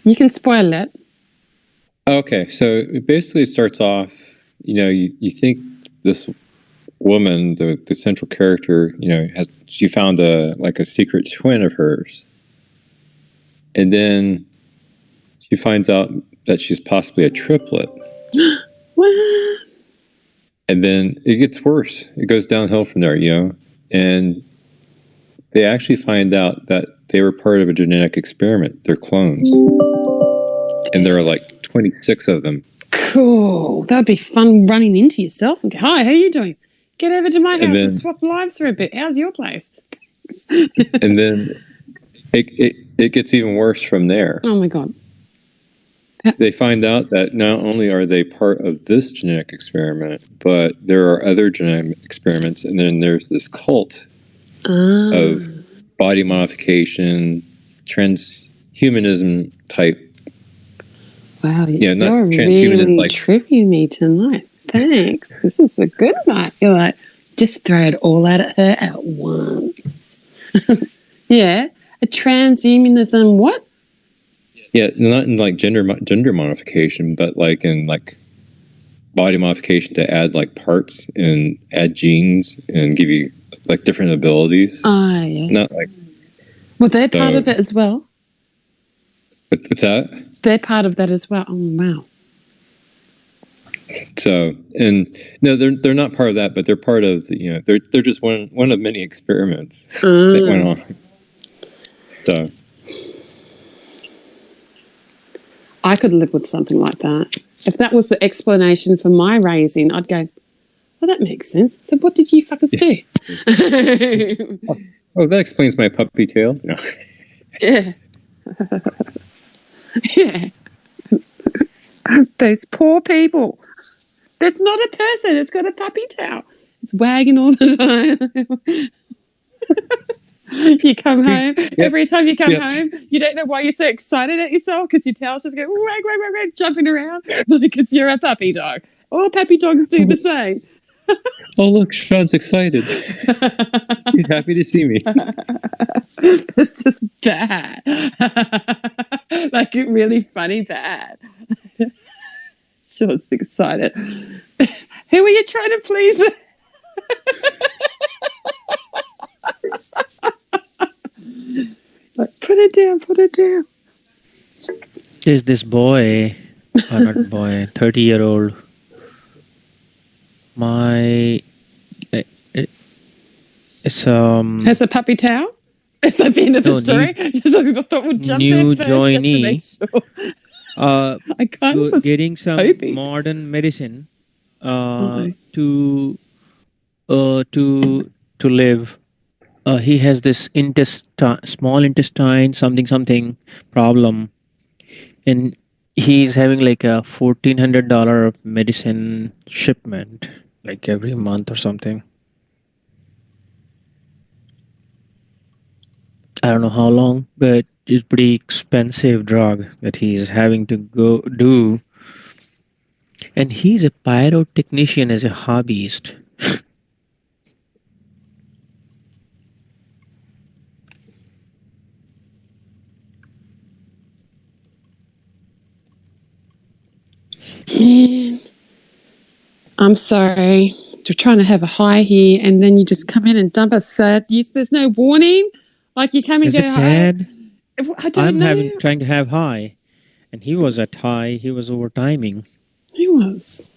You can spoil it. Okay, so it basically starts off, you think this woman, the central character, she found a secret twin of hers. And then she finds out that she's possibly a triplet. What? And then it gets worse. It goes downhill from there, And they actually find out that they were part of a genetic experiment. They're clones. And there are like 26 of them. Cool. That would be fun running into yourself and go, hi, how are you doing? Get over to my house and swap lives for a bit. How's your place? And then it gets even worse from there. Oh, my God. They find out that not only are they part of this genetic experiment, but there are other genetic experiments. And then there's this cult of body modification, transhumanism type. Wow, you're really tripping me tonight. Thanks. This is a good night. You're like, just throw it all out at her at once. Yeah, a transhumanism. What? Yeah, not in like gender modification, but like in like body modification to add like parts and add genes and give you like different abilities. Yeah. Not like. Well, they're part of it as well. What's that? They're part of that as well. Oh, wow. So, and no, they're not part of that, but they're part of the, they're just one of many experiments that went on. So, I could live with something like that. If that was the explanation for my raising, I'd go, well, that makes sense. So what did you fuckers do? Oh, that explains my puppy tail. No. Yeah. Yeah. Those poor people. That's not a person. It's got a puppy tail. It's wagging all the time. You come home. Every time you come Yep. home, you don't know why you're so excited at yourself because your tail's just going wag, wag, wag, wag, jumping around because you're a puppy dog. All puppy dogs do the same. Oh, look, Sean's excited. He's happy to see me. It's just bad. Like really funny bad. Sean's excited. Who are you trying to please? Like, put it down, put it down. There's this boy, or not boy, 30-year-old. It's Has a puppy towel? Is that the end of the No, story? Just I thought we'd jump new there first just to make joinee. sure. I kind of go- was getting some hoping. modern medicine Uh-oh. to live. He has this small intestine something problem, and he's having like a $1,400 medicine shipment like every month or something. I don't know how long, but it's pretty expensive drug that he's having to go do. And he's a pyrotechnician as a hobbyist. Man, I'm sorry. You're trying to have a high here, and then you just come in and dump a sad. There's no warning. Like you come and Is go. it sad? I don't I'm know. trying to have high, and he was at high. He was overtiming Who was?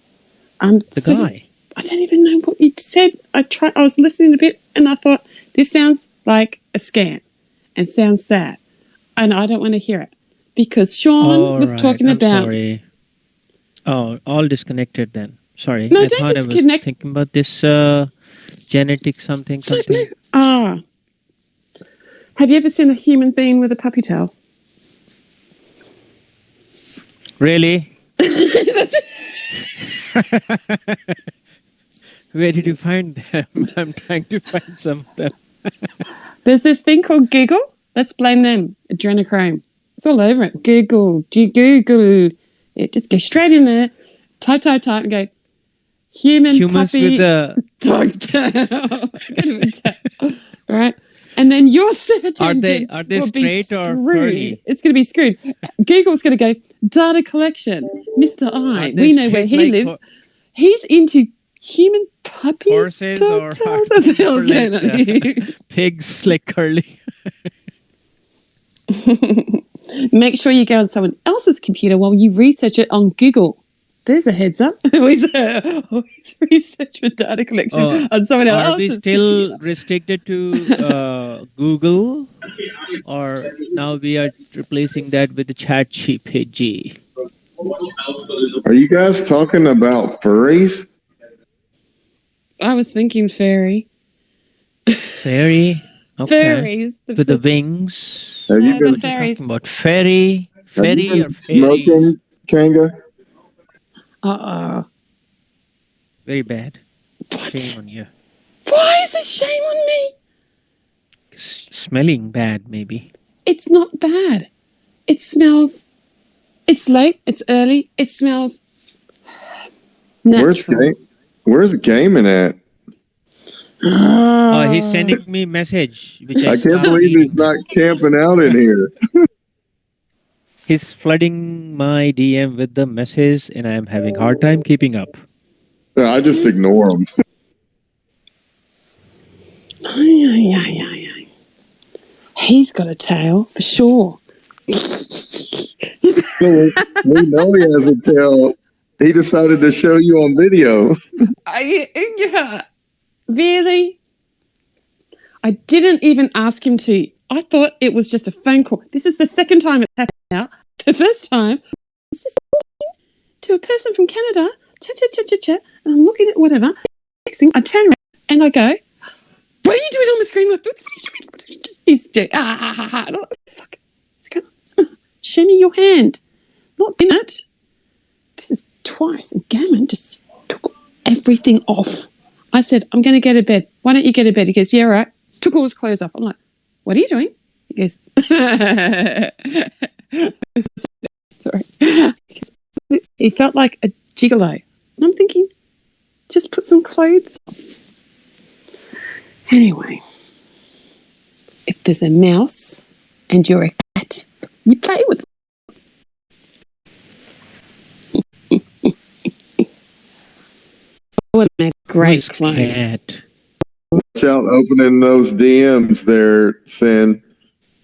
I'm the sitting- guy. I don't even know what you said. I was listening a bit, and I thought this sounds like a scam, and sounds sad, and I don't want to hear it because Sean was Alright, talking I'm about. Sorry. Oh, all disconnected then. Sorry. No, I don't thought I was disconnect. thinking about this genetic something. Ah, have you ever seen a human being with a puppy tail? Really? That's Where did you find them? I'm trying to find some of them. There's this thing called Google. Let's blame them. Adrenochrome. It's all over it. Google. Google. Yeah, just go straight in there. Type, and go. Humans puppy with the dog tail. Bit of a tail. All right. And then your search Are they- engine are they will be straight or screwed. curly? It's going to be screwed. Google's going to go, data collection. Mr. I, Are they we know where straight he like lives. He's into human puppy horses dog or tails. What the hell's or going like, on here? pigs like curly. Make sure you go on someone else's computer while you research it on Google. There's a heads up. Always research for data collection on someone Are else's we still restricted to Google, or now we are replacing that with the Chat GPT? Are you guys talking about furries? I was thinking fairy. Fairy. Okay. Fairies. With the wings. Have Yeah, you the been, What are you fairies. talking about? Fairy? have you Fairy or been fairies? smoking, Kanga? Uh-oh. Very bad. What? Shame on you. Why is this shame on me? Smelling bad, maybe. It's not bad. It smells. It's late. It's early. It smells Where's natural. Where's gaming at? Oh, he's sending me a message, which I I can't stopped believe he's reading. not camping out in here. He's flooding my DM with the message, and I'm having hard time keeping up. I just ignore him. Ay. He's got a tail for sure. We know he has a tail. He decided to show you on video. Yeah. Really? I didn't even ask him to. I thought it was just a phone call. This is the second time it's happened now. The first time, it's just talking to a person from Canada. Chat. And I'm looking at whatever. Next thing, I turn around and I go, what are you doing on the screen? What are you doing? He's doing, fuck. Show me your hand. Not in it. This is twice. And Gammon just took everything off. I said, I'm going to go to bed. Why don't you go to bed? He goes, yeah, right. took all his clothes off. I'm like, what are you doing? He goes, sorry. He felt like a gigolo. And I'm thinking, just put some clothes on. Anyway, if there's a mouse and you're a cat, you play with it. Would make a great Nice clone. cat. Watch out opening those DMs there, Sin.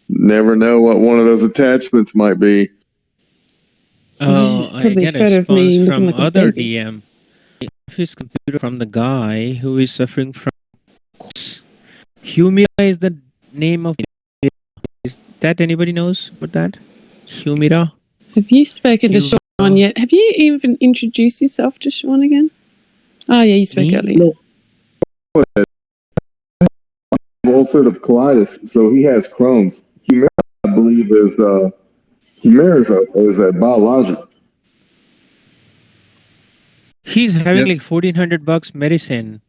Never know what one of those attachments might be. Oh, I Probably get a photo of me response looking from like a other baby. DM. His computer from the guy who is suffering from Humira is the name of. Is that anybody knows what that? Humira. Have you spoken to Humira. Sean yet? Have you even introduced yourself to Sean again? Oh, yeah, you spoke Me? earlier. Ulcerative colitis, so he has Crohn's. Humira, I believe, is a biologic. He's having Yep. like $1,400 medicine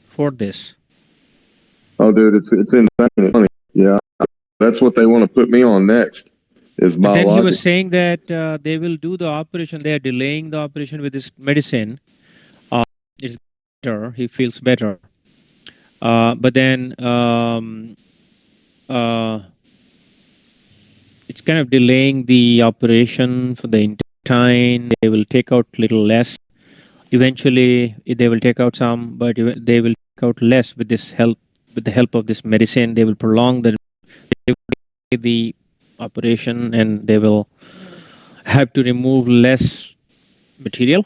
for this. Oh, dude, it's insane. It's funny. Yeah, that's what they want to put me on next. Is And then he biologic. was saying that they will do the operation. They are delaying the operation with this medicine. It's better. He feels better. But then it's kind of delaying the operation for the intestine. They will take out little less. Eventually, they will take out some, but they will take out less with this help. With the help of this medicine, they will prolong the operation, and they will have to remove less material.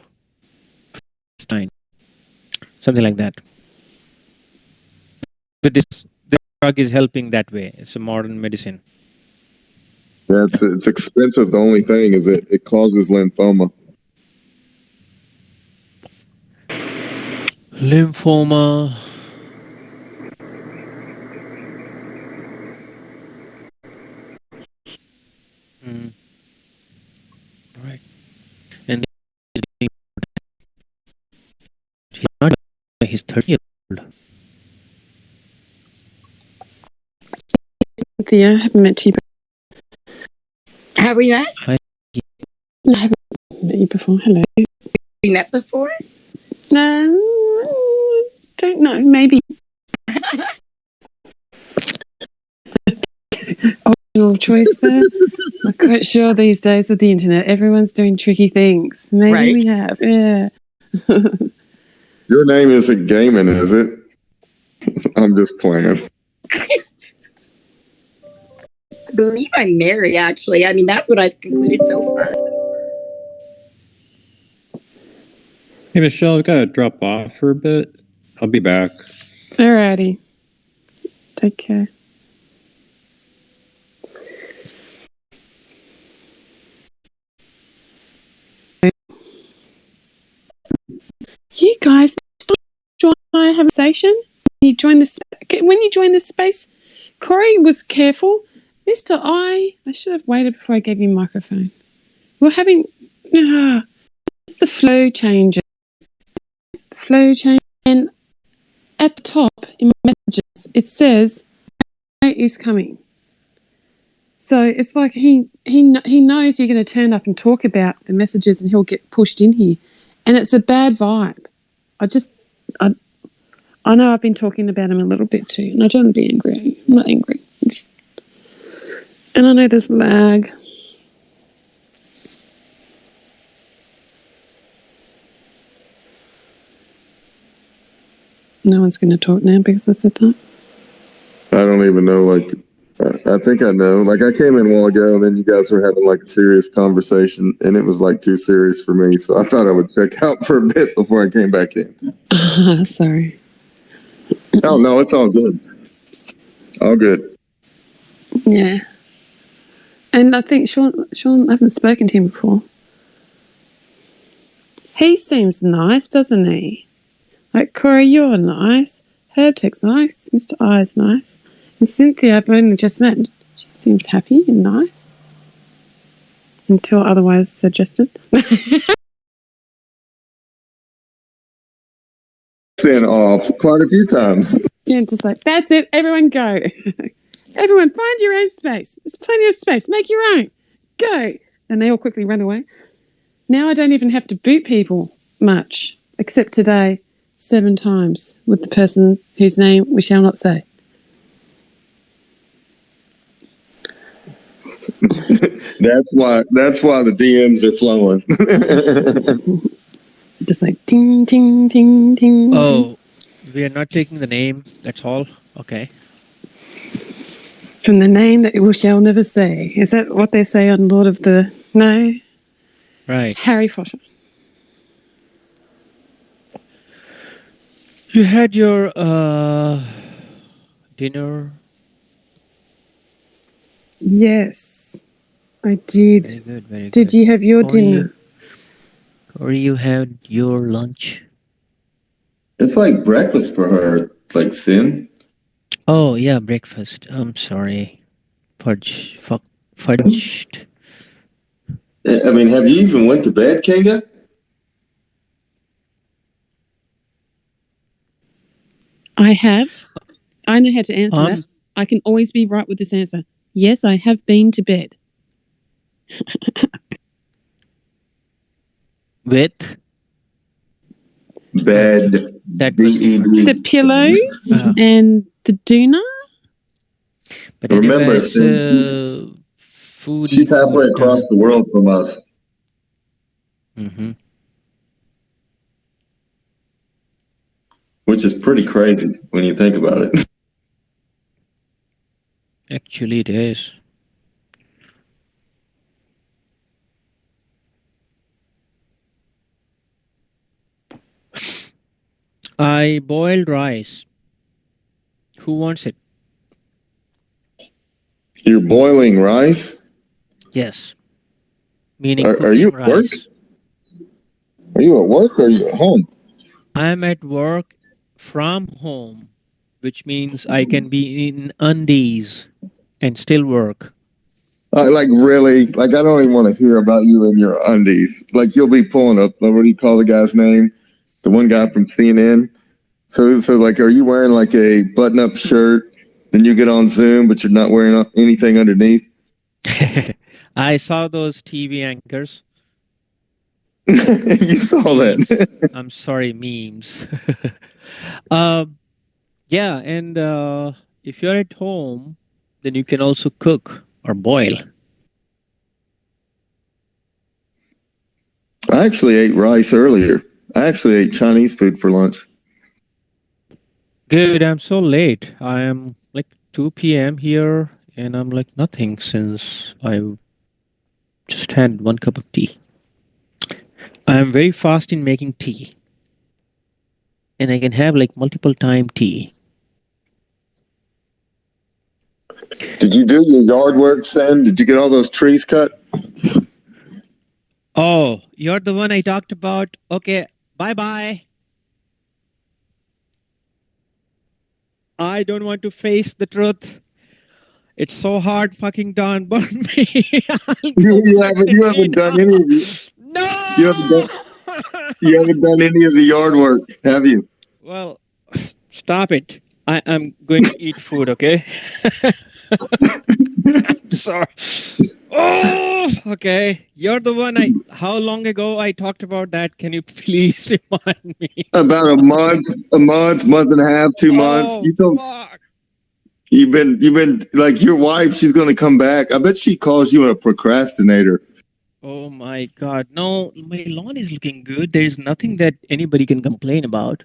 Something like that. But this drug is helping that way. It's a modern medicine. Yeah, it's expensive. The only thing is it causes lymphoma. Lymphoma. Right. And he's not. He's 30 years old. Cynthia, I haven't met you. Have we met? I haven't met you before. Hello. We met before? No, don't know. Maybe. Original choice there. I'm quite sure these days with the internet, everyone's doing tricky things. Maybe Right. we have. Yeah. Your name isn't Gaiman, is it? I'm just playing. I believe I'm Mary, actually. I mean, that's what I've concluded so far. Hey, Michelle, I've got to drop off for a bit. I'll be back. Alrighty. Take care. You guys still join my have a conversation? When you join the space, Corey was careful. Mr. I should have waited before I gave you a microphone. We're having it's the flow changes. The flow change, and at the top in messages it says is coming. So it's like he knows you're going to turn up and talk about the messages, and he'll get pushed in here, and it's a bad vibe. I know I've been talking about him a little bit too, and I don't want to be angry. I'm not angry. And I know there's lag. No one's going to talk now because I said that. I don't even know. Like, I think I know. Like, I came in a while ago, and then you guys were having like a serious conversation, and it was like too serious for me. So I thought I would check out for a bit before I came back in. Sorry. Oh no, it's all good. All good. Yeah. And I think Sean, I haven't spoken to him before. He seems nice, doesn't he? Like, Corey, you're nice. Herbtech's nice. Mr. I's nice. And Cynthia, I've only just met. She seems happy and nice. Until otherwise suggested. Sin off quite a few times. Yeah, just like, that's it. Everyone go. Everyone find your own space. There's plenty of space. Make your own. Go. And they all quickly run away. Now I don't even have to boot people much, except today 7 times with the person whose name we shall not say. That's why the DMs are flowing. Just like ting, ting, ting, ting. ting. Oh, we are not taking the name. That's all. Okay. From the name that we shall never say. Is that what they say on Lord of the... No? Right. Harry Potter. You had your dinner. Yes, I did. Very good. Very good. Did you have your Corey, dinner? Or you had your lunch? It's like breakfast for her, like Sin. Oh yeah, breakfast. I'm sorry. Fudged. I mean, have you even went to bed, Kinga? I have. I know how to answer Um, that. I can always be right with this answer. Yes, I have been to bed. With Bed. that was B-E-D. The pillows Ah. and the doona. But Remember, anyways, food. She's halfway across the world from us, Mm-hmm. which is pretty crazy when you think about it. Actually, it is. I boiled rice. Who wants it? You're boiling rice? Yes. Meaning Are you cooking at work? rice. Are you at work or are you at home? I'm at work from home, which means I can be in undies and still work. Like really? Like I don't even want to hear about you in your undies. Like you'll be pulling up. What do you call the guy's name? The one guy from CNN. So like, are you wearing like a button-up shirt? Then you get on Zoom, but you're not wearing anything underneath. I saw those TV anchors. You saw that. I'm sorry, memes. Yeah, and if you're at home, then you can also cook or boil. I actually ate rice earlier. I actually ate Chinese food for lunch. Good, I'm so late. I am like 2 p.m. here, and I'm like nothing since I just had 1 cup of tea. I am very fast in making tea, and I can have like multiple time tea. Did you do your yard work, Sam? Did you get all those trees cut? Oh, you're the one I talked about. Okay, bye-bye. I don't want to face the truth. It's so hard fucking done, but me. You haven't done any of it. No! You haven't done any of the yard work, have you? Well, stop it. I'm going to eat food, okay? Sorry. Oh, okay. You're the one how long ago I talked about that? Can you please remind me? About a month and a half, 2 months. Oh, fuck. You've been like your wife. She's going to come back. I bet she calls you a procrastinator. Oh my God. No, my lawn is looking good. There's nothing that anybody can complain about.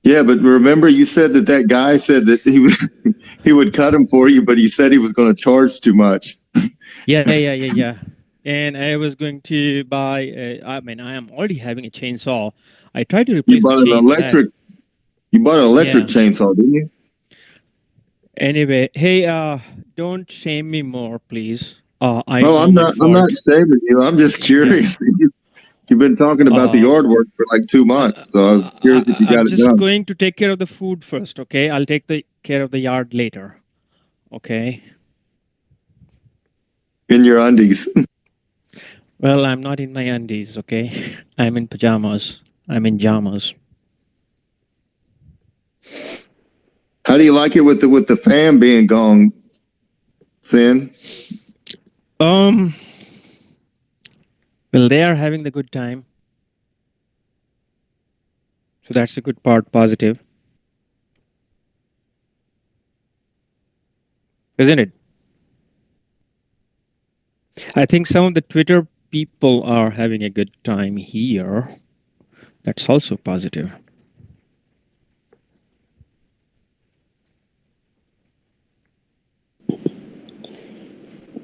Yeah, but remember you said that guy said that he would cut them for you, but he said he was going to charge too much. Yeah. And I was going to buy. I am already having a chainsaw. I tried to replace You bought an electric. You bought an electric chainsaw, didn't you? Anyway, hey, don't shame me more, please. I'm not shaming you. I'm just curious. You've been talking about the yard work for like 2 months, so I was curious if you got it done. I'm just going to take care of the food first, okay? I'll take care of the yard later, okay? In your undies. Well, I'm not in my undies, okay? I'm in pajamas. I'm in jammers. How do you like it with the fan being gone, Finn? Well, they are having the good time. So that's a good part, positive. Isn't it? I think some of the Twitter people are having a good time here. That's also positive.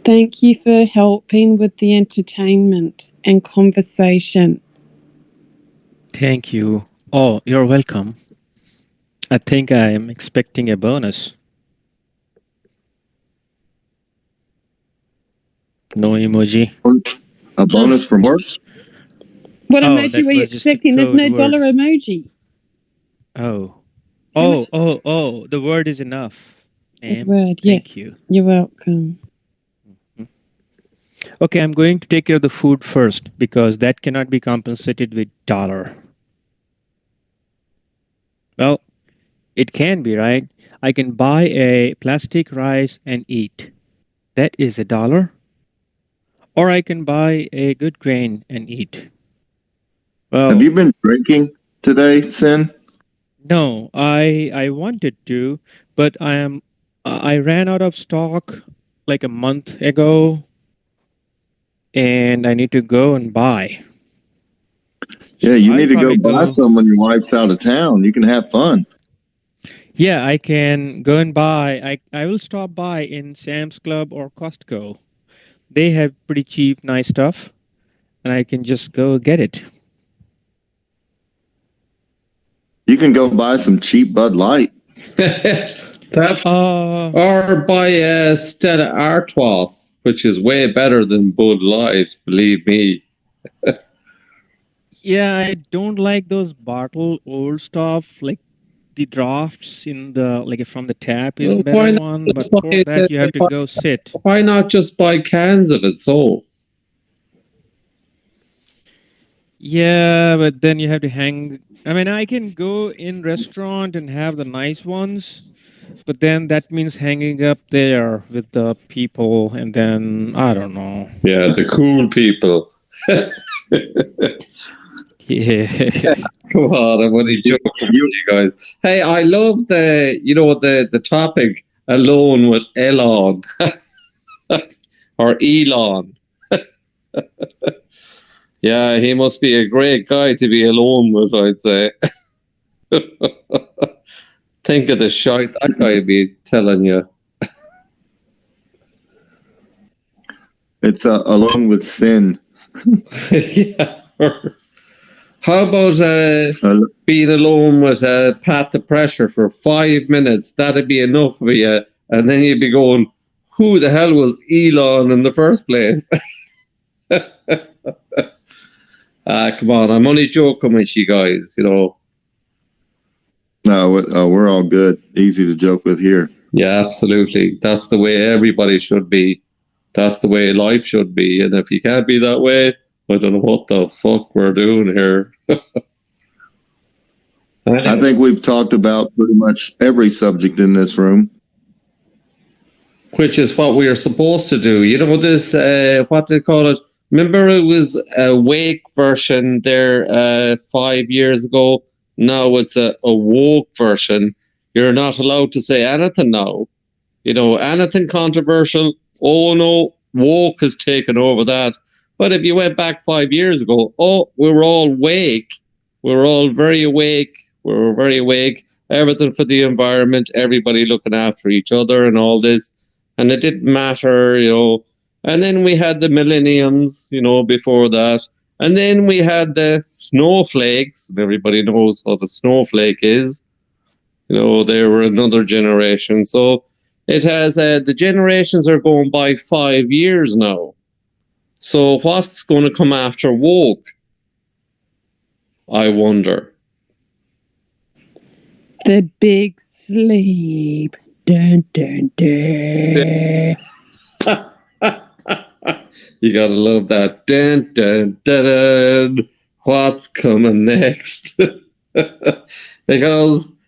Thank you for helping with the entertainment and conversation. Thank you. Oh, you're welcome. I think I'm expecting a bonus. No emoji. A bonus from work? What Oh, emoji that were you was just a expecting? There's code no word. dollar emoji. Oh. How Oh, the word is enough. Good Ma'am. word. Thank Yes. you. You're welcome. Okay, I'm going to take care of the food first because that cannot be compensated with dollar. Well, it can be, right? I can buy a plastic rice and eat. That is $1. Or I can buy a good grain and eat. Well, Have you been drinking today, Sin? no, I wanted to, but I ran out of stock like a month ago, and I need to go and buy. Yeah, you I'll need to go probably buy some when your wife's out of town. You can have fun. Yeah, I can go and buy. I will stop by in Sam's Club or Costco. They have pretty cheap, nice stuff, and I can just go get it. You can go buy some cheap Bud Light. That Uh, or buy a Stella Artois, which is way better than Bud Light, believe me. yeah, I don't like those bottle old stuff. Like the drafts in the like from the tap is a Well, better one, but for that you have to go sit. why not just buy cans of it? So Yeah, but then you have to hang. I mean, I can go in restaurant and have the nice ones, but then that means hanging up there with the people, and then I don't know. yeah, the cool people. Yeah. Come on, I'm only joking with you guys. Hey, I love the topic alone with Elon or Elon. Yeah, he must be a great guy to be alone with, I'd say. Think of the shite that guy be telling you. It's along with Sin. Yeah. How about being alone with Pat the Pressure for 5 minutes? That'd be enough for you. And then you'd be going, who the hell was Elon in the first place? Come on, I'm only joking with you guys, No, we're all good. Easy to joke with here. Yeah, absolutely. That's the way everybody should be. That's the way life should be. And if you can't be that way, I don't know what the fuck we're doing here. I think we've talked about pretty much every subject in this room. Which is what we are supposed to do. This, what they call it? Remember it was a Wake version there 5 years ago? Now it's a woke version. You're not allowed to say anything now. Anything controversial. Oh no, woke has taken over that. But if you went back 5 years ago, we were all wake. We were all very awake. We were very awake. Everything for the environment, everybody looking after each other and all this. And it didn't matter, And then we had the millenniums, before that. And then we had the snowflakes, and everybody knows what the snowflake is. They were another generation. So it has, the generations are going by 5 years now. So what's going to come after woke? I wonder. The big sleep. Dun, dun, dun. You gotta love that. Dun, dun, dun, dun. what's coming next. because